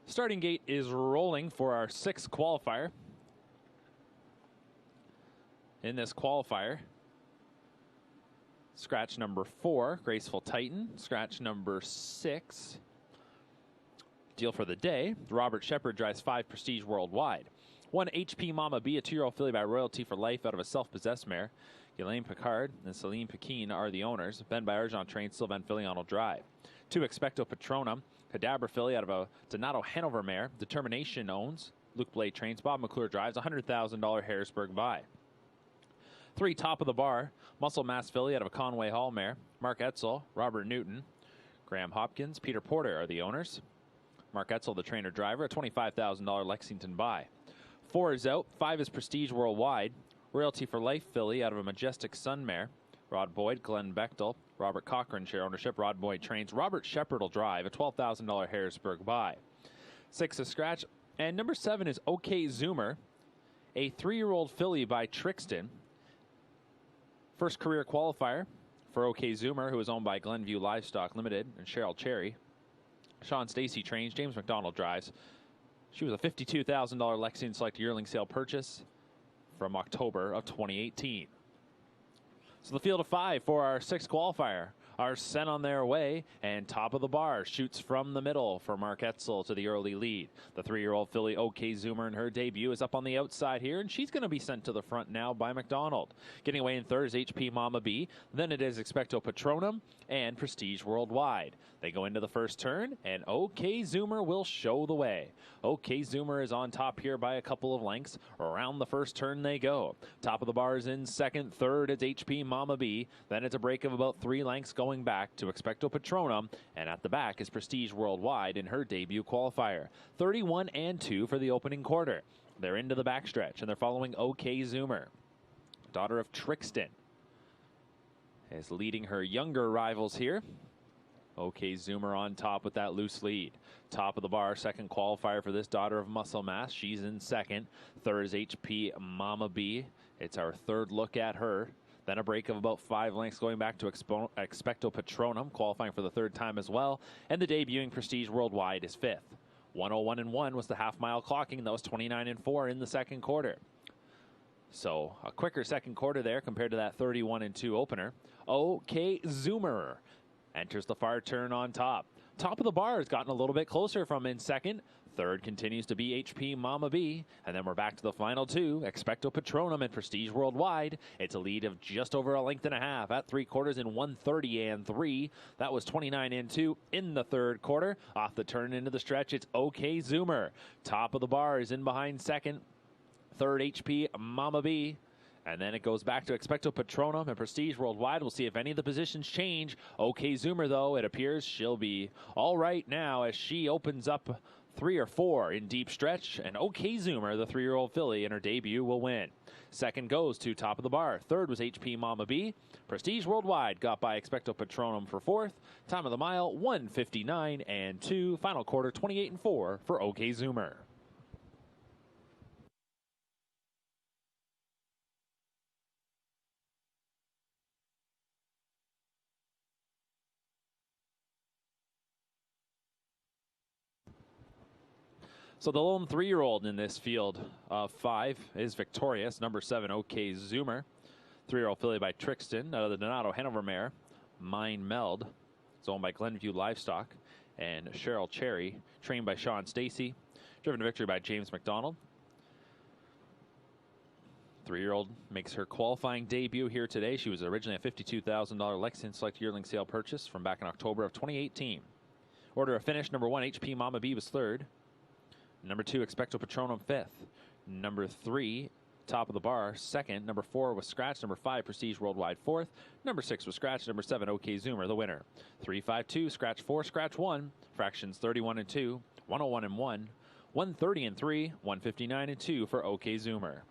Starting gate is rolling for our 6th qualifier. In this qualifier, scratch number 4, Graceful Titan. Scratch number 6, deal for the day, Robert Shepard drives 5 Prestige Worldwide. 1 HP Mama B, a 2-year-old filly by Royalty for Life out of a self-possessed mare. Ghislaine Picard and Celine Pekin are the owners. Ben by Argent trains Sylvain Filion will drive. 2 Expecto Patronum, Cadabra filly out of a Donato Hanover mare. Determination owns. Luke Blade trains. Bob McClure drives. $100,000 Harrisburg buy. 3 Top of the Bar, Muscle Mass filly out of a Conway Hall mare. Mark Etzel, Robert Newton, Graham Hopkins, Peter Porter are the owners. Mark Etzel, the trainer driver, a $25,000 Lexington buy. 4 is out. 5 is Prestige Worldwide. Royalty for Life filly out of a Majestic Sun mare. Rod Boyd, Glenn Bechtel, Robert Cochran share ownership. Rod Boyd trains. Robert Shepard will drive, a $12,000 Harrisburg buy. 6 is scratch. And number 7 is OK Zoomer, a 3-year-old filly by Trixton. First career qualifier for OK Zoomer, who is owned by Glenview Livestock Limited and Cheryl Cherry. Sean Stacy trains. James McDonald drives. She was a $52,000 Lexington Select yearling sale purchase from October of 2018. So the field of 5 for our 6th qualifier are sent on their way, and Top of the Bar shoots from the middle for Mark Etzel to the early lead. The 3-year-old filly OK Zoomer in her debut is up on the outside here, and she's going to be sent to the front now by McDonald. Getting away in third is HP Mama B. Then it is Expecto Patronum and Prestige Worldwide. They go into the first turn, and OK Zoomer will show the way. OK Zoomer is on top here by a couple of lengths. Around the first turn they go. Top of the Bar is in second. Third, it's HP Mama B. Then it's a break of about 3 lengths going back to Expecto Patronum, and at the back is Prestige Worldwide in her debut qualifier. 31-2 for the opening quarter. They're into the backstretch, and they're following OK Zoomer. Daughter of Trixton is leading her younger rivals here. OK Zoomer on top with that loose lead. Top of the Bar, second qualifier for this daughter of Muscle Mass. She's in second. Third is HP Mama B. It's our third look at her. Then a break of about 5 lengths going back to Expecto Patronum, qualifying for the 3rd time as well. And the debuting Prestige Worldwide is 5th. 1:01.1 was the half-mile clocking. That was 29-4 in the second quarter. So a quicker second quarter there compared to that 31-2 opener. OK Zoomer enters the far turn on top. Top of the Bar has gotten a little bit closer from in second. Third continues to be HP Mama B. And then we're back to the final 2, Expecto Patronum and Prestige Worldwide. It's a lead of just over a length and a half at 3/4 in 1:30.3. That was 29-2 in the third quarter. Off the turn into the stretch, it's OK Zoomer. Top of the Bar is in behind second. Third, HP Mama B. And then it goes back to Expecto Patronum and Prestige Worldwide. We'll see if any of the positions change. OK Zoomer, though, it appears she'll be all right now as she opens up 3 or 4 in deep stretch. And OK Zoomer, the 3-year-old filly, in her debut will win. Second goes to Top of the Bar. Third was HP Mama B. Prestige Worldwide got by Expecto Patronum for 4th. Time of the mile, 1:59.2. Final quarter, 28-4 for OK Zoomer. So the lone 3-year-old in this field of 5 is victorious. Number 7, OK Zoomer. 3-year-old filly by Trixton out of the Donato Hanover mare. Mind Meld. It's owned by Glenview Livestock. And Cheryl Cherry, trained by Sean Stacy. Driven to victory by James McDonald. 3-year-old makes her qualifying debut here today. She was originally a $52,000 Lexington Select yearling sale purchase from back in October of 2018. Order of finish, number 1, HP Mama B was 3rd. Number 2, Expecto Patronum 5th. Number 3, Top of the Bar 2nd. Number 4 was scratch. Number 5, Prestige Worldwide 4th. Number 6 was scratch. Number 7, OK Zoomer, the winner. 3-5-2, scratch 4, scratch 1. Fractions 31-2, 101-1, 130-3, 159-2 for OK Zoomer.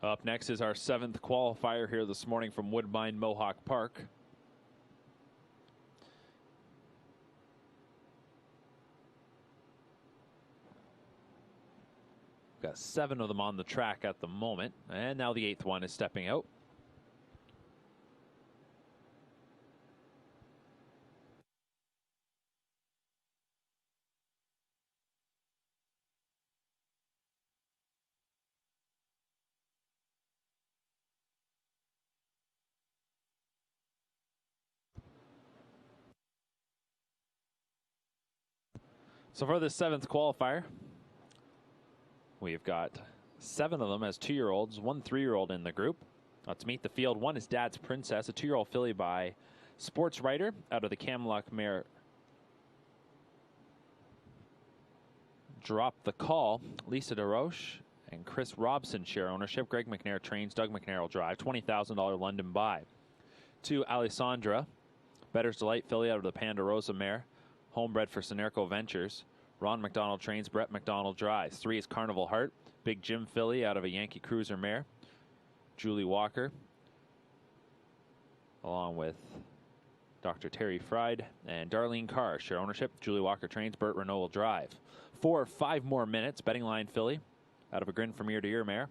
Up next is our 7th qualifier here this morning from Woodbine Mohawk Park. Got 7 of them on the track at the moment, and now the 8th one is stepping out. So for the 7th qualifier, we've got 7 of them as 2-year-olds, 1 3-year-old in the group. To meet the field, 1 is Dad's Princess, a 2-year-old filly by Sports Writer out of the Camlock mare Drop the Call. Lisa DeRoche and Chris Robson share ownership. Greg McNair trains, Doug McNair will drive. $20,000 London buy. 2, Alessandra, Better's Delight filly out of the Ponderosa mare, homebred for Sinerco Ventures. Ron McDonald trains, Brett McDonald drives. 3 is Carnival Heart, Big Jim filly out of a Yankee Cruiser mare. Julie Walker, along with Dr. Terry Fried and Darlene Carr share ownership. Julie Walker trains, Burt Renault will drive. 4 5 more minutes, Betting Line filly out of a Grin from Ear to Ear mare.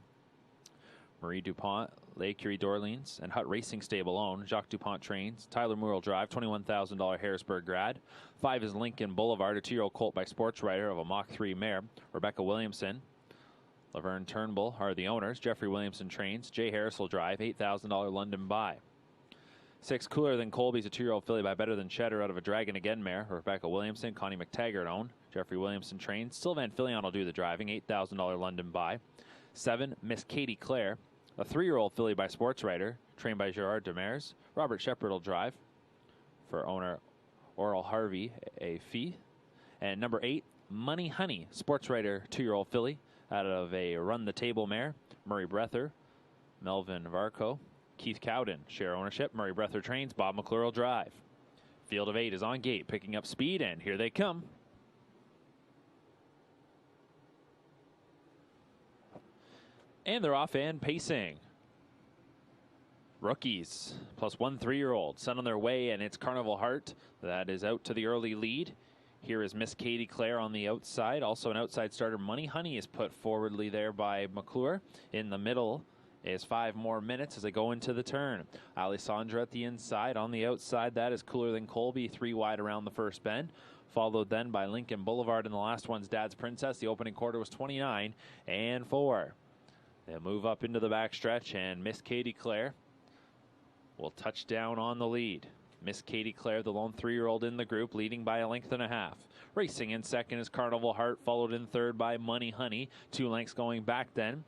Marie DuPont, Les Curie d'Orleans, and Hutt Racing Stable own. Jacques DuPont trains. Tyler Moore will drive. $21,000 Harrisburg grad. 5 is Lincoln Boulevard, a 2-year-old colt by Sports Writer of a Mach 3 mare. Rebecca Williamson, Laverne Turnbull are the owners. Jeffrey Williamson trains. Jay Harris will drive. $8,000 London buy. 6, Cooler Than Colby's a 2-year-old filly by Better Than Cheddar out of a Dragon Again mare. Rebecca Williamson, Connie McTaggart own. Jeffrey Williamson trains. Sylvan Filion will do the driving. $8,000 London buy. 7, Miss Katie Clare, a 3-year-old filly by Sports Writer, trained by Gerard Demers. Robert Shepard will drive for owner Oral Harvey, a fee. And number 8, Money Honey, Sports Writer 2-year-old filly out of a Run the Table mare. Murray Breather, Melvin Varco, Keith Cowden share ownership. Murray Breather trains, Bob McClure will drive. Field of 8 is on gate, picking up speed, and here they come. And they're off and pacing. Rookies, plus 1 3-year-old, sent on their way, and it's Carnival Heart that is out to the early lead. Here is Miss Katie Clare on the outside. Also an outside starter, Money Honey, is put forwardly there by McClure. In the middle is 5 more minutes as they go into the turn. Alessandra at the inside. On the outside, that is Cooler Than Colby, 3 wide around the first bend. Followed then by Lincoln Boulevard, and the last one's Dad's Princess. The opening quarter was 29 and 4. They'll move up into the backstretch, and Miss Katie Clare will touch down on the lead. Miss Katie Clare, the lone 3-year-old in the group, leading by 1.5 lengths. Racing in second is Carnival Heart, followed in third by Money Honey. 2 lengths going back then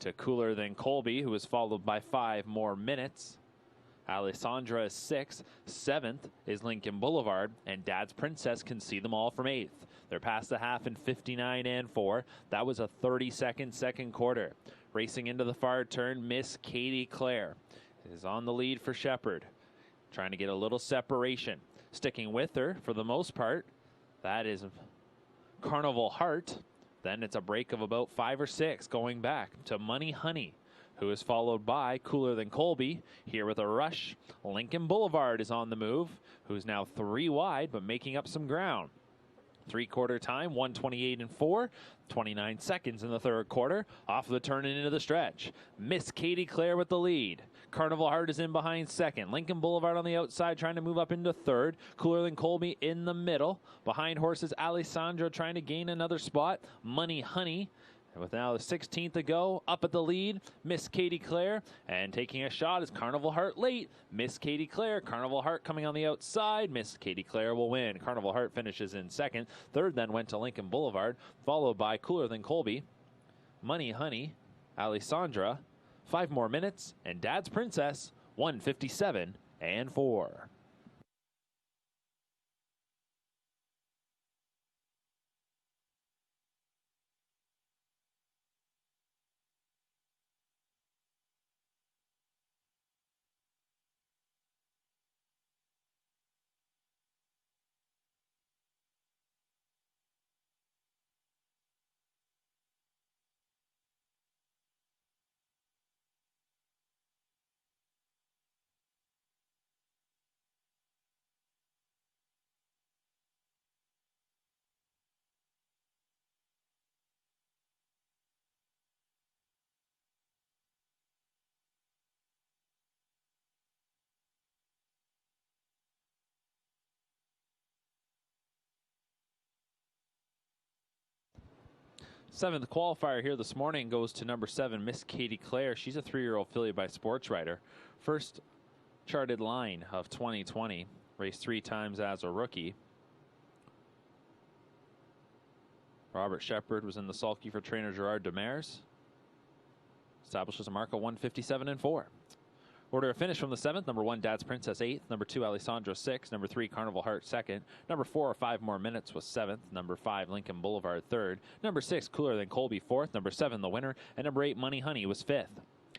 to Cooler Than Colby, who is followed by 5 more minutes. Alessandra is 6th. 7th is Lincoln Boulevard, and Dad's Princess can see them all from 8th. They're past the half in 59 and 4. That was a 30-second second quarter. Racing into the far turn, Miss Katie Clare is on the lead for Shepard, trying to get a little separation. Sticking with her for the most part, that is Carnival Heart. Then it's a break of about 5 or 6 going back to Money Honey, who is followed by Cooler Than Colby. Here with a rush, Lincoln Boulevard is on the move, who's now 3 wide, but making up some ground. 3-quarter time, 1:28 and 4. 29 seconds in the third quarter. Off the turn and into the stretch. Miss Katie Clare with the lead. Carnival Heart is in behind second. Lincoln Boulevard on the outside trying to move up into third. Cooler Than Colby in the middle. Behind horses, Alessandro trying to gain another spot. Money Honey, with now the 16th to go, up at the lead, Miss Katie Clare, and taking a shot is Carnival Heart late. Miss Katie Clare, Carnival Heart coming on the outside. Miss Katie Clare will win. Carnival Heart finishes in second. Third then went to Lincoln Boulevard, followed by Cooler Than Colby, Money Honey, Alessandra. 5 more minutes, and Dad's Princess, 1:57 and 4. Seventh qualifier here this morning goes to number 7, Miss Katie Clare. She's a 3-year-old filly by Sports Writer. First charted line of 2020. Raced 3 times as a rookie. Robert Shepard was in the sulky for trainer Gerard Demers. Establishes a mark of 157.4. Order of finish from the 7th. Number 1, Dad's Princess 8th. Number 2, Alessandro 6th. Number 3, Carnival Heart 2nd. Number 4, 5 More Minutes was 7th. Number 5, Lincoln Boulevard 3rd. Number 6, Cooler Than Colby 4th. Number 7, The Winner. And number 8, Money Honey was 5th.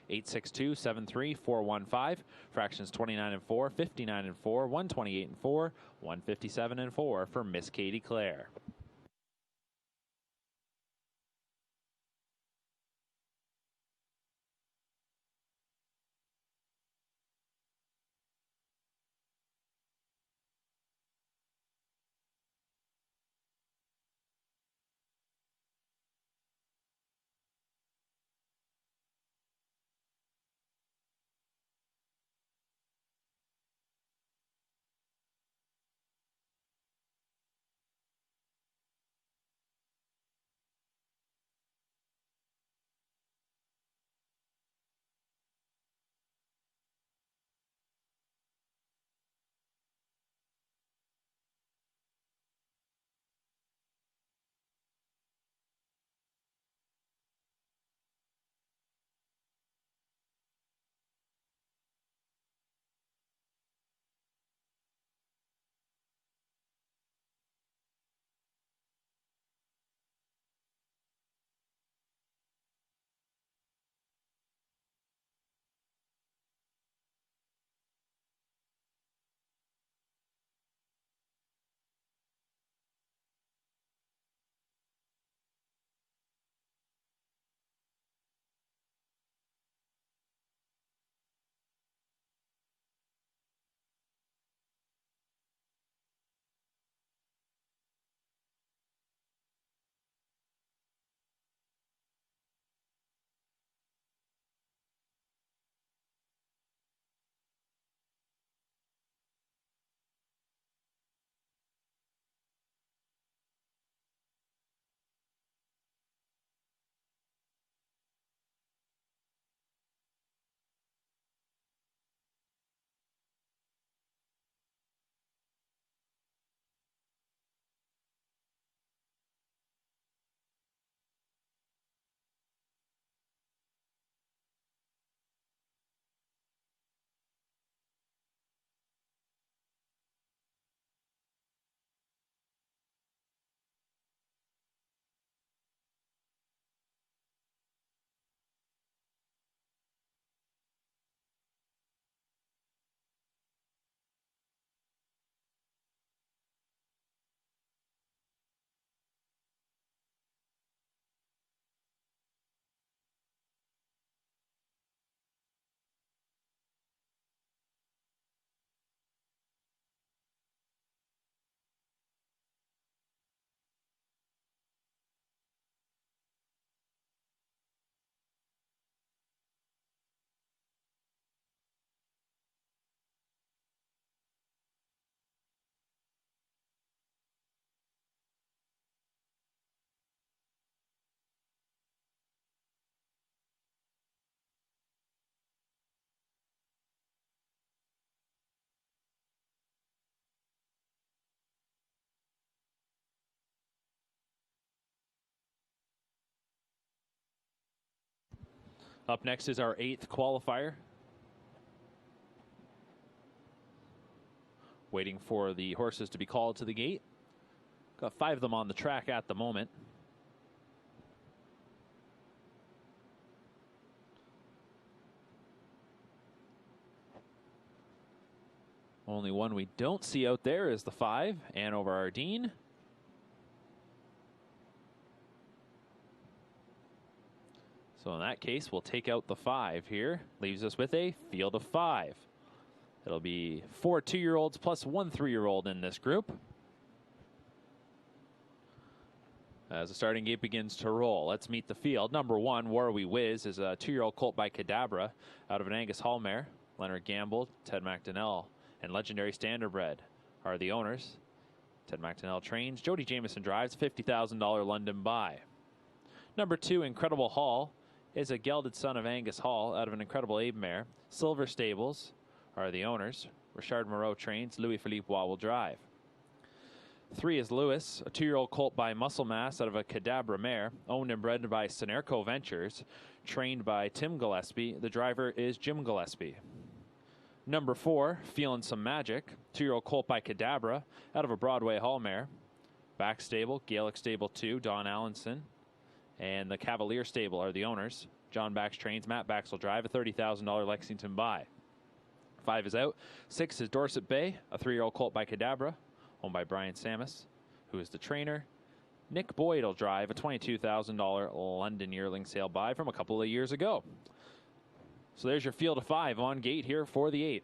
862-73-415. Fractions 29-4, 59-4, 128-4, 157-4 for Miss Katie Clare. Up next is our 8th qualifier. Waiting for the horses to be called to the gate. Got 5 of them on the track at the moment. Only one we don't see out there is the 5, Anover Ardeen. So in that case, we'll take out the 5 here. Leaves us with a field of 5. It'll be 4 2-year-olds plus 1 3-year-old in this group. As the starting gate begins to roll, let's meet the field. Number 1, War We Whiz, is a 2-year-old colt by Cadabra out of an Angus Hall mare. Leonard Gamble, Ted McDonnell, and Legendary Standardbred are the owners. Ted McDonnell trains. Jody Jamieson drives. $50,000 London buy. Number 2, Incredible Hall, is a gelded son of Angus Hall out of an Incredible Abe mare. Silver Stables are the owners. Richard Moreau trains. Louis-Philippe Waugh will drive. 3 is Lewis, a 2-year-old colt by Muscle Mass out of a Cadabra mare, owned and bred by Sinerco Ventures, trained by Tim Gillespie. The driver is Jim Gillespie. Number 4, Feelin' Some Magic, 2-year-old colt by Cadabra out of a Broadway Hall mare. Back stable, Gaelic Stable 2, Don Allenson, and the Cavalier Stable are the owners. John Bax trains. Matt Bax will drive. A $30,000 Lexington buy. 5 is out. 6 is Dorset Bay, a 3-year-old colt by Cadabra, owned by Brian Samus, who is the trainer. Nick Boyd will drive. A $22,000 London yearling sale buy from a couple of years ago. So there's your field of 5 on gate here for the 8th.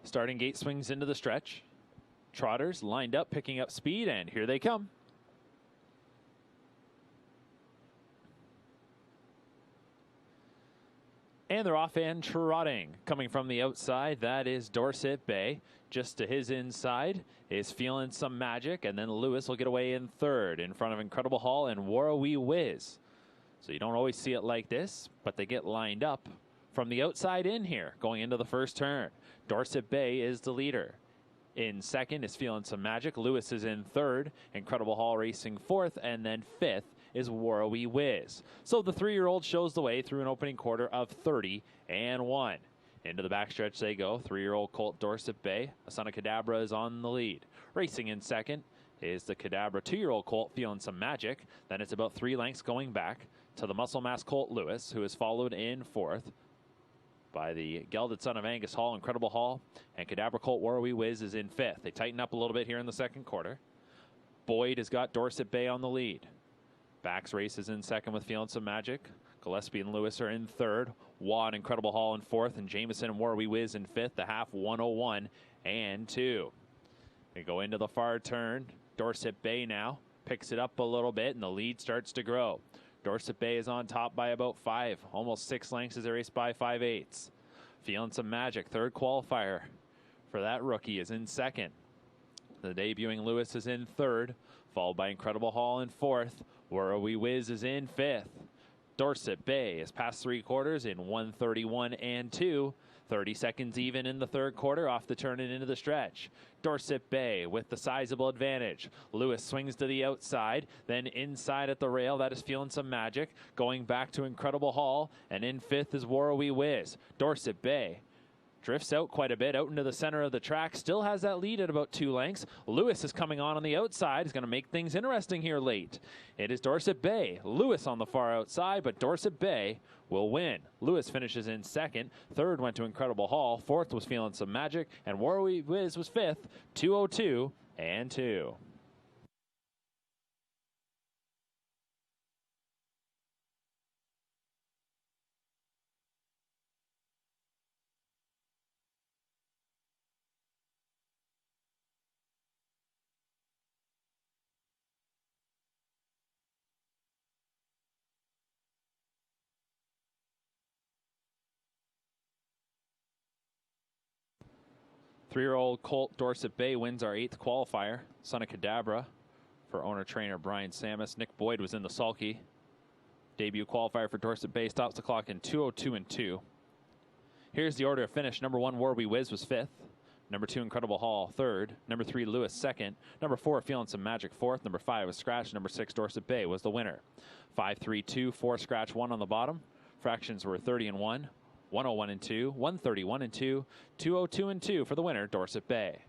Starting gate swings into the stretch. Trotters lined up, picking up speed, and here they come. And they're off and trotting. Coming from the outside, that is Dorset Bay. Just to his inside is Feelin' Some Magic, and then Lewis will get away in 3rd in front of Incredible Hall and Warrawee Whiz. So you don't always see it like this, but they get lined up from the outside in here, going into the first turn. Dorset Bay is the leader. In 2nd is Feelin' Some Magic. Lewis is in 3rd. Incredible Hall racing 4th, and then 5th is Warrawee Whiz. So the 3-year-old shows the way through an opening quarter of 30-1. Into the backstretch they go. 3-year-old colt Dorset Bay, a son of Cadabra, is on the lead. Racing in 2nd is the Cadabra 2-year-old colt Feelin' Some Magic. Then it's about 3 lengths going back to the Muscle Mass colt Lewis, who is followed in 4th by the gelded son of Angus Hall, Incredible Hall, and Cadabra colt Warrawee Whiz is in 5th. They tighten up a little bit here in the 2nd quarter. Boyd has got Dorset Bay on the lead. Bax races in 2nd with Feelin' Some Magic. Gillespie and Lewis are in 3rd. Waugh and Incredible Hall in 4th, and Jameson and Warrawee Whiz in 5th. The half 101-2. They go into the far turn. Dorset Bay now picks it up a little bit, and the lead starts to grow. Dorset Bay is on top by about 5, almost 6 lengths as they race by 5/8. Feelin' Some Magic, 3rd qualifier for that rookie, is in 2nd. The debuting Lewis is in 3rd, followed by Incredible Hall in 4th. Warrawee Whiz is in 5th. Dorset Bay is past 3 quarters in 1:31-2. 30 seconds even in the 3rd quarter, off the turn and into the stretch. Dorset Bay with the sizable advantage. Lewis swings to the outside, then inside at the rail. That is Feelin' Some Magic. Going back to Incredible Hall, and in 5th is Warrawee Whiz. Dorset Bay drifts out quite a bit, out into the center of the track. Still has that lead at about 2 lengths. Lewis is coming on the outside. He's going to make things interesting here late. It is Dorset Bay. Lewis on the far outside, but Dorset Bay will win. Lewis finishes in 2nd. 3rd went to Incredible Hall. 4th was Feelin' Some Magic. And Warrawee Whiz was 5th. 2:02-2. Three-year-old colt Dorset Bay wins our 8th qualifier. Son of Cadabra for owner-trainer Brian Samus. Nick Boyd was in the sulky. Debut qualifier for Dorset Bay stops the clock in 2:02-2. Here's the order of finish. Number 1, Warrawee Whiz was 5th. Number 2, Incredible Hall, 3rd. Number 3, Lewis, 2nd. Number 4, Feelin' Some Magic, 4th. Number 5 was Scratch. Number 6, Dorset Bay was the winner. 5-3-2, 4 Scratch, 1 on the bottom. Fractions were 30-1. 101-2, 131-2, 202-2 for the winner, Dorset Bay.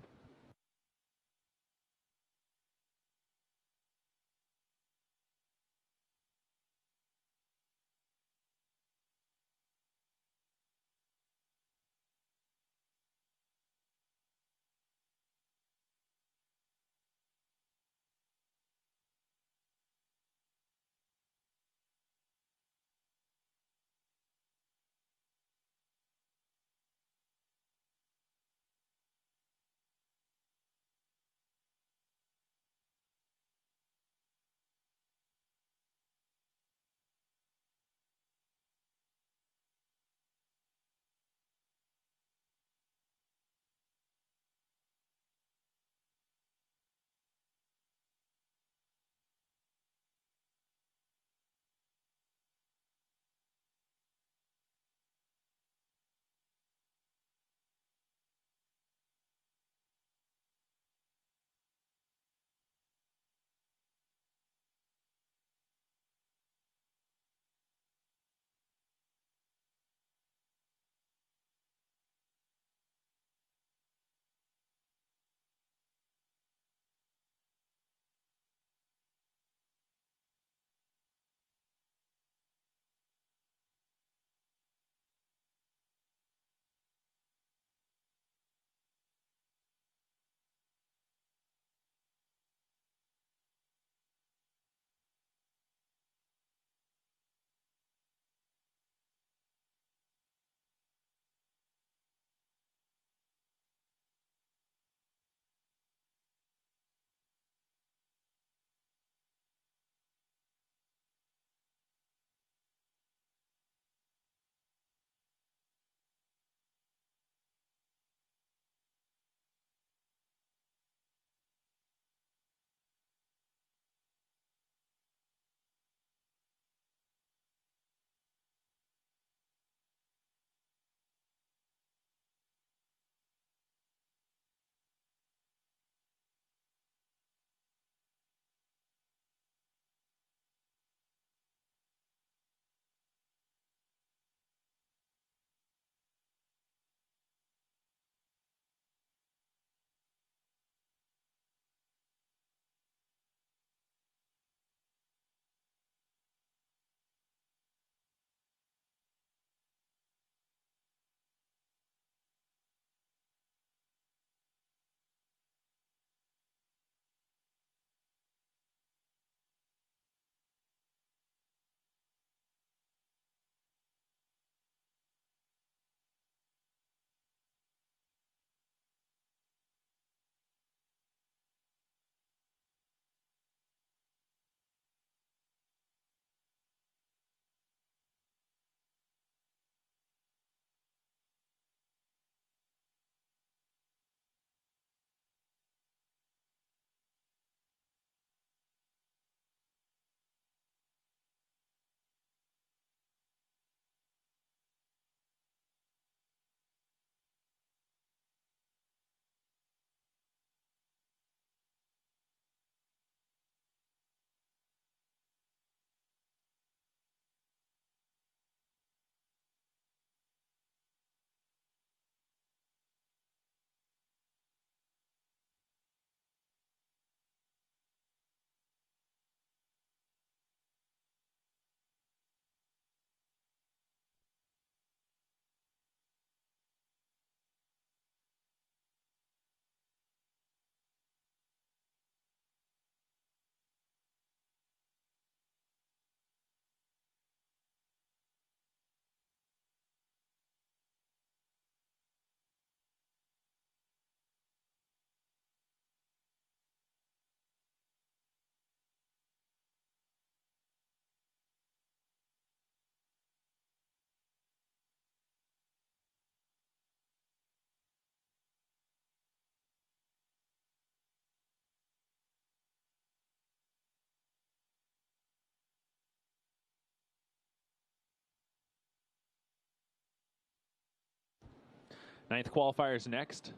Ninth qualifiers next.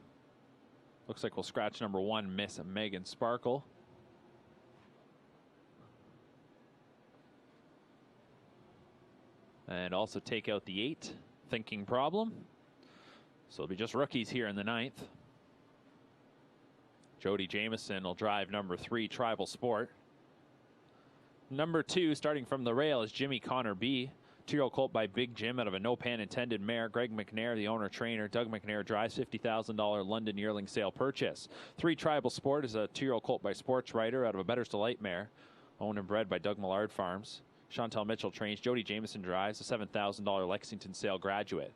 Looks like we'll scratch number 1, Miss Megan Sparkle. And also take out the 8, Thinking Problem. So it'll be just rookies here in the 9th. Jody Jamieson will drive number 3, Tribal Sport. Number 2, starting from the rail, is Jimmy Connor B. 2-year-old colt by Big Jim out of a no pan intended mare. Greg McNair, the owner trainer. Doug McNair drives. $50,000 London yearling sale purchase. 3, Tribal Sport is a 2-year-old colt by Sports Writer out of a Better's Delight mare, owned and bred by Doug Millard Farms. Chantel Mitchell trains. Jody Jamieson drives. A $7,000 Lexington sale graduate.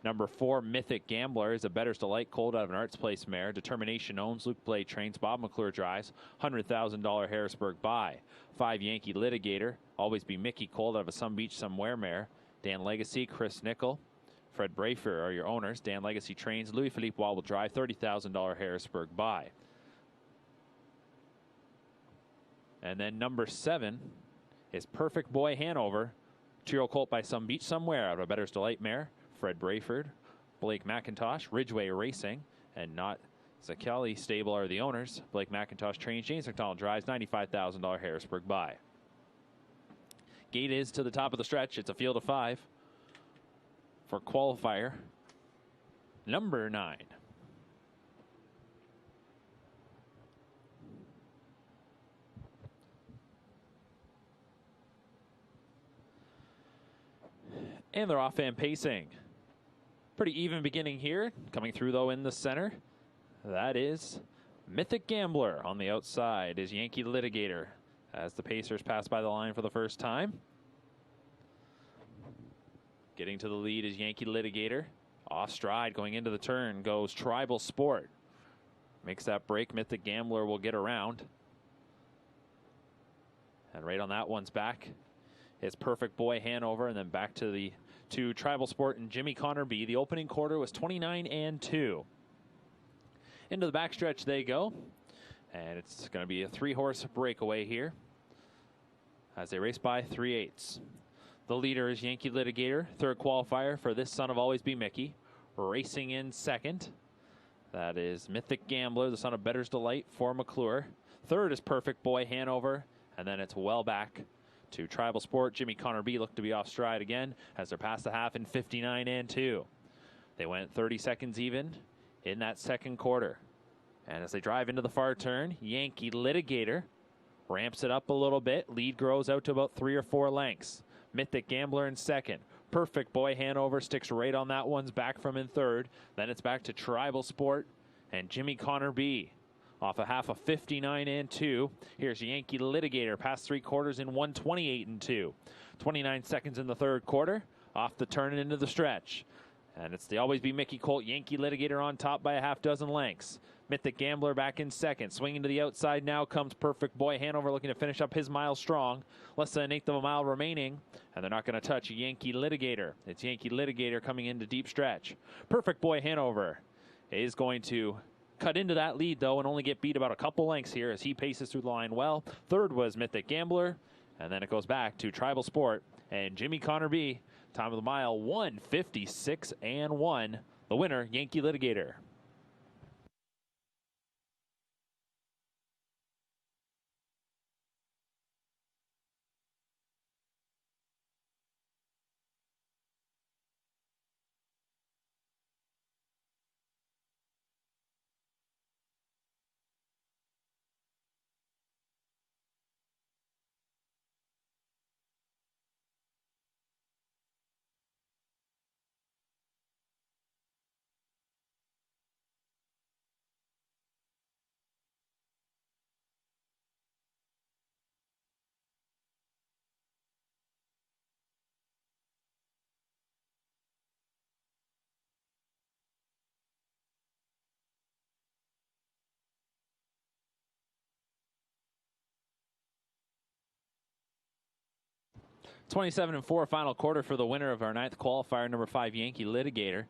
Number 4, Mythic Gambler is a Better's Delight colt out of an Arts Place mare. Determination owns. Luke Blade trains. Bob McClure drives. $100,000 Harrisburg buy. 5, Yankee Litigator. Always Be Mickey colt out of a Some Beach Somewhere mare. Dan Legacy, Chris Nickel, Fred Brafer are your owners. Dan Legacy trains. Louis Philippe Wall will drive. $30,000 Harrisburg buy. And then number 7 is Perfect Boy Hanover. 2-year-old colt by Some Beach Somewhere out of a Better's Delight mare. Fred Brayford, Blake McIntosh, Ridgeway Racing, and Not Zakeli Stable are the owners. Blake McIntosh trains. James McDonald drives. $95,000 Harrisburg buy. Gate is to the top of the stretch. It's a field of 5 for qualifier number 9. And they're off and pacing. Pretty even beginning here. Coming through, though, in the center. That is Mythic Gambler. On the outside is Yankee Litigator as the Pacers pass by the line for the first time. Getting to the lead is Yankee Litigator. Off stride going into the turn goes Tribal Sport. Makes that break. Mythic Gambler will get around. And right on that one's back. It's Perfect Boy Hanover, and then back to the 2, Tribal Sport and Jimmy Connor B. The opening quarter was 29-2. Into the backstretch they go, and it's going to be a 3-horse breakaway here as they race by 3/8. The leader is Yankee Litigator, 3rd qualifier for This Son of Always Be Mickey. Racing in 2nd, that is Mythic Gambler, the son of Better's Delight for McClure. 3rd is Perfect Boy Hanover, and then it's well back to Tribal Sport. Jimmy Connor B looked to be off stride again as they're past the half in 59-2. They went 30 seconds even in that 2nd quarter. And as they drive into the far turn, Yankee Litigator ramps it up a little bit. Lead grows out to about 3 or 4 lengths. Mythic Gambler in 2nd. Perfect Boy Hanover sticks right on that one's back from in 3rd. Then it's back to Tribal Sport and Jimmy Connor B. Off a half of 59-2. Here's Yankee Litigator past 3 quarters in 128-2. 29 seconds in the 3rd quarter. Off the turn and into the stretch. And it's the Always Be Mickey colt. Yankee Litigator on top by a half dozen lengths. Mythic Gambler back in 2nd. Swinging to the outside now comes Perfect Boy Hanover looking to finish up his mile strong. Less than 1/8 of a mile remaining. And they're not going to touch Yankee Litigator. It's Yankee Litigator coming into deep stretch. Perfect Boy Hanover is going to cut into that lead, though, and only get beat about a couple lengths here as he paces through the line well. 3rd was Mythic Gambler, and then it goes back to Tribal Sport and Jimmy Connor B. Time of the mile, 1:56.1. The winner, Yankee Litigator. (27-4) final quarter for the winner of our 9th qualifier, number 5, Yankee Litigator.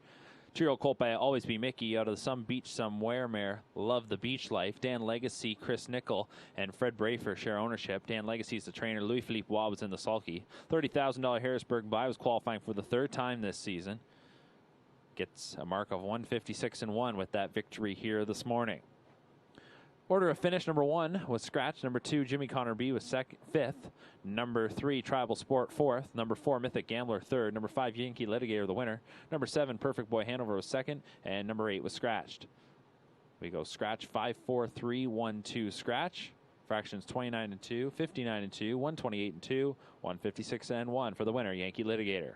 2-year-old colt by Always Be Mickey out of the Some Beach Somewhere mare, Love the Beach Life. Dan Legacy, Chris Nickel, and Fred Brafer share ownership. Dan Legacy is the trainer. Louis Philippe Waugh was in the sulky. $30,000 Harrisburg buy, was qualifying for the 3rd time this season. gets a mark of 156-1 with that victory here this morning. Order of finish: number 1 was Scratch. Number 2, Jimmy Connor B was 5th. Number 3, Tribal Sport 4th. Number 4, Mythic Gambler 3rd. Number 5, Yankee Litigator the winner. Number 7, Perfect Boy Hanover was 2nd. And number 8 was Scratched. We go Scratch 5, 4, 3, 1, 2, Scratch. Fractions 29-2, 59-2, 128-2, 156-1 for the winner, Yankee Litigator.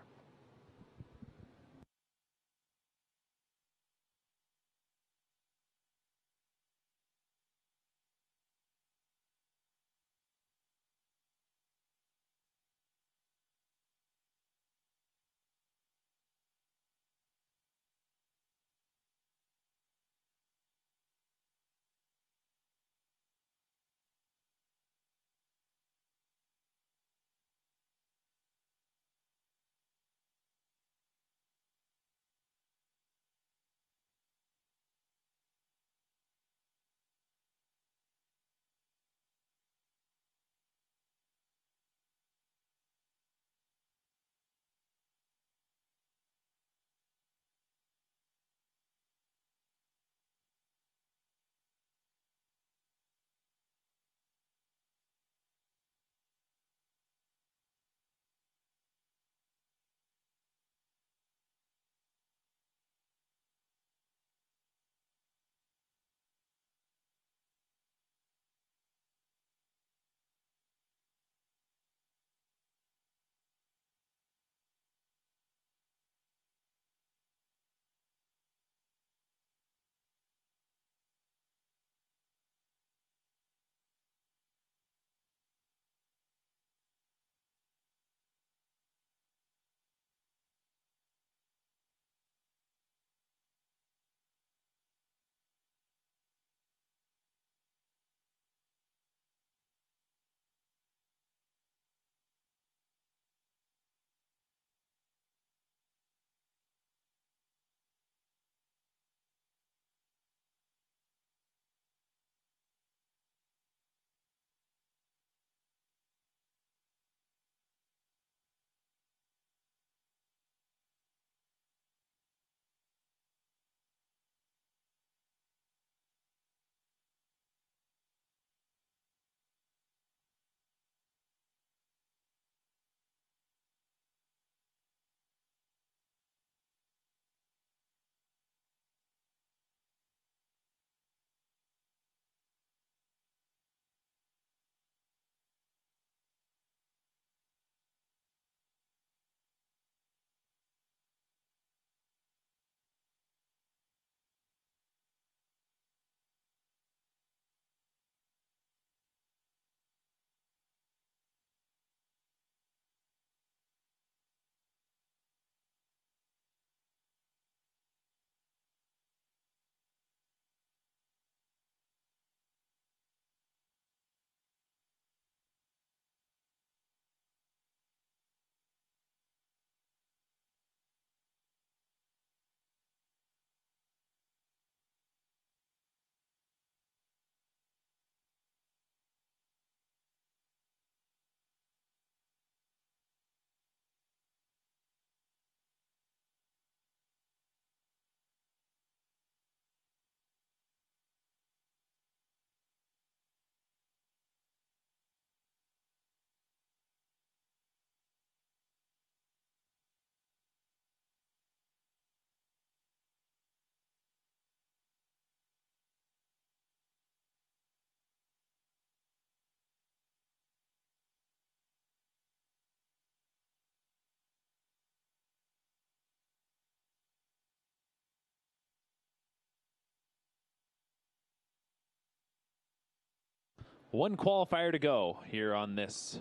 One qualifier to go here on this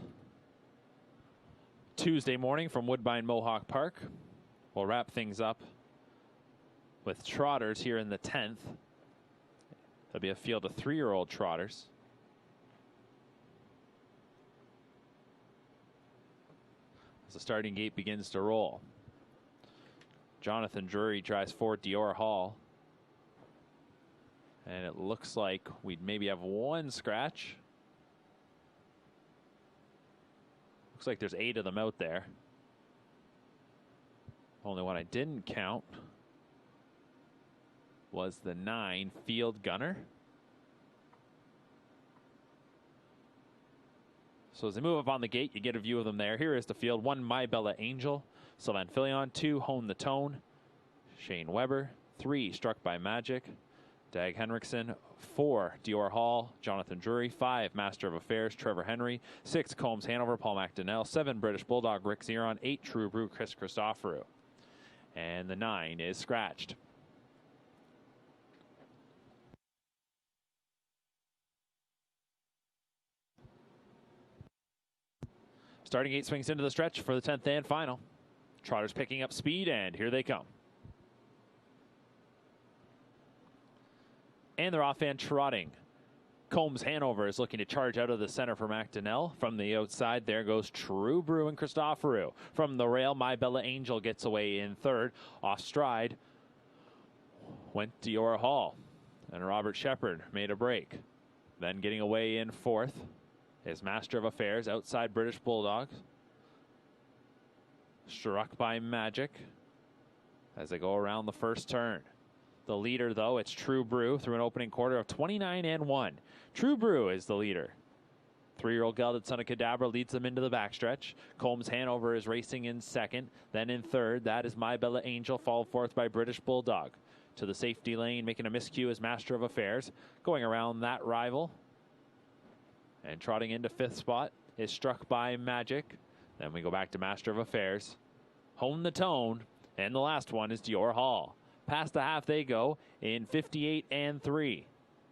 Tuesday morning from Woodbine Mohawk Park. We'll wrap things up with trotters here in the 10th. There'll be a field of 3-year-old trotters. As the starting gate begins to roll. Jonathan Drury drives forward Dior Hall. And it looks like we'd maybe have one scratch. Looks like there's 8 of them out there. Only one I didn't count was the 9, Field Gunner. So as they move up on the gate, you get a view of them there. Here is the field. 1, My Bella Angel, Sylvain Filion. 2, Hone the Tone, Shane Weber. 3, Struck by Magic, Dag Henriksen. 4, Dior Hall, Jonathan Drury. 5, Master of Affairs, Trevor Henry. 6, Combs Hanover, Paul McDonnell. 7, British Bulldog, Rick Zeron. 8, True Brew, Chris Christoforou. And the 9 is scratched. Starting gate swings into the stretch for the 10th and final. Trotters picking up speed, and here they come. And they're off and trotting. Combs Hanover is looking to charge out of the center for McDonnell. From the outside, there goes True Brew and Christoforou. From the rail, My Bella Angel gets away in third. Off stride went Dior Hall, and Robert Shepard made a break. Then getting away in fourth is Master of Affairs, outside British Bulldog. Struck by Magic as they go around the first turn. The leader, though, it's True Brew through an opening quarter of 29 and 1. True Brew is the leader. 3-year-old gelded Son of Cadabra leads them into the backstretch. Combs Hanover is racing in second. Then in third, that is My Bella Angel, followed fourth by British Bulldog. To the safety lane, making a miscue is Master of Affairs. Going around that rival. And trotting into fifth spot is Struck by Magic. Then we go back to Master of Affairs. Hone the Tone. And the last one is Dior Hall. Past the half they go in 58 and 3.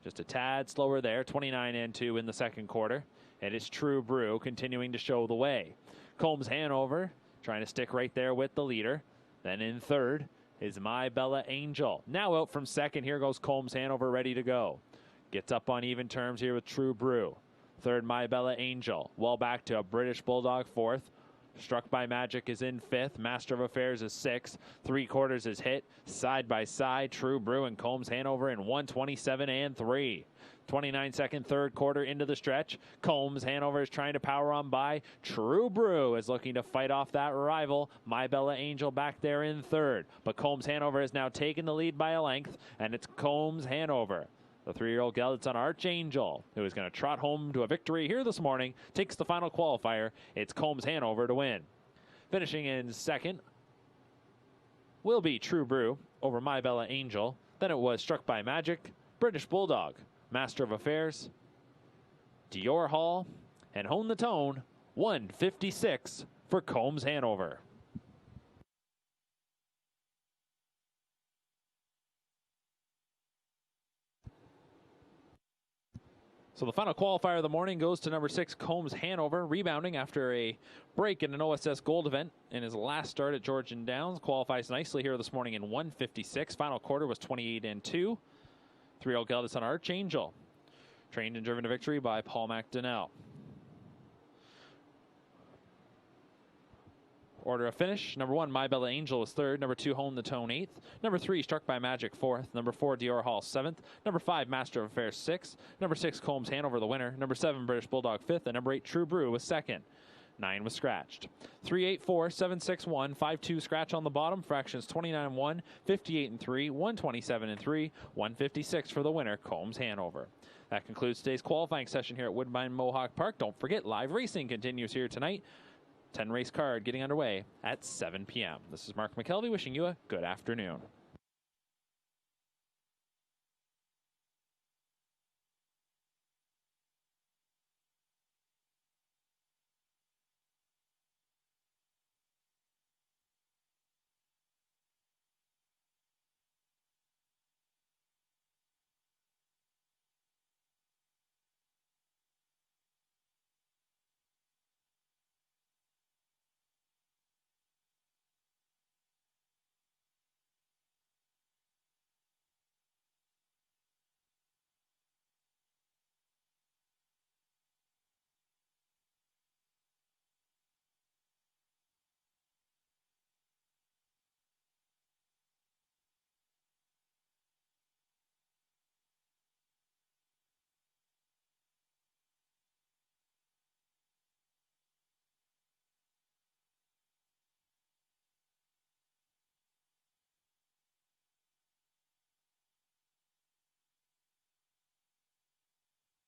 Just a tad slower there, 29 and 2 in the second quarter. And it's True Brew continuing to show the way. Combs Hanover trying to stick right there with the leader. Then in third is My Bella Angel. Now out from second, here goes Combs Hanover ready to go. Gets up on even terms here with True Brew. Third, My Bella Angel. Well back to a British Bulldog, fourth. Struck by Magic is in fifth. Master of Affairs is sixth. 3/4 is hit. Side by side, True Brew and Combs Hanover in 1:27 and 3. 29-second third quarter into the stretch. Combs Hanover is trying to power on by. True Brew is looking to fight off that rival. My Bella Angel back there in third. But Combs Hanover has now taken the lead by a length, and it's Combs Hanover. The 3-year-old gelded son Archangel, who is going to trot home to a victory here this morning, takes the final qualifier. It's Combs Hanover to win. Finishing in second will be True Brew over My Bella Angel. Then it was Struck by Magic, British Bulldog, Master of Affairs, Dior Hall, and Hone the Tone. 156 for Combs Hanover. So the final qualifier of the morning goes to number 6, Combs Hanover, rebounding after a break in an OSS Gold event in his last start at Georgian Downs. Qualifies nicely here this morning in 1:56. Final quarter was 28 and 2. 3-year-old gelded son Archangel, trained and driven to victory by Paul McDonnell. Order of finish: number 1, My Bella Angel was third. Number 2, Hone the Tone, 8th. Number 3, Struck by Magic, 4th. Number 4, Dior Hall, 7th. Number 5, Master of Affairs, 6th. Number 6, Combs Hanover, the winner. Number 7, British Bulldog, 5th. And number 8, True Brew was 2nd. 9 was scratched. 3, 8, 4, 7, 6, 1, 5, 2 scratch on the bottom. Fractions 29 1, 58 and 3, 127 and 3, 156 for the winner, Combs Hanover. That concludes today's qualifying session here at Woodbine Mohawk Park. Don't forget, live racing continues here tonight. 10 race card getting underway at 7 p.m. This is Mark McKelvey wishing you a good afternoon.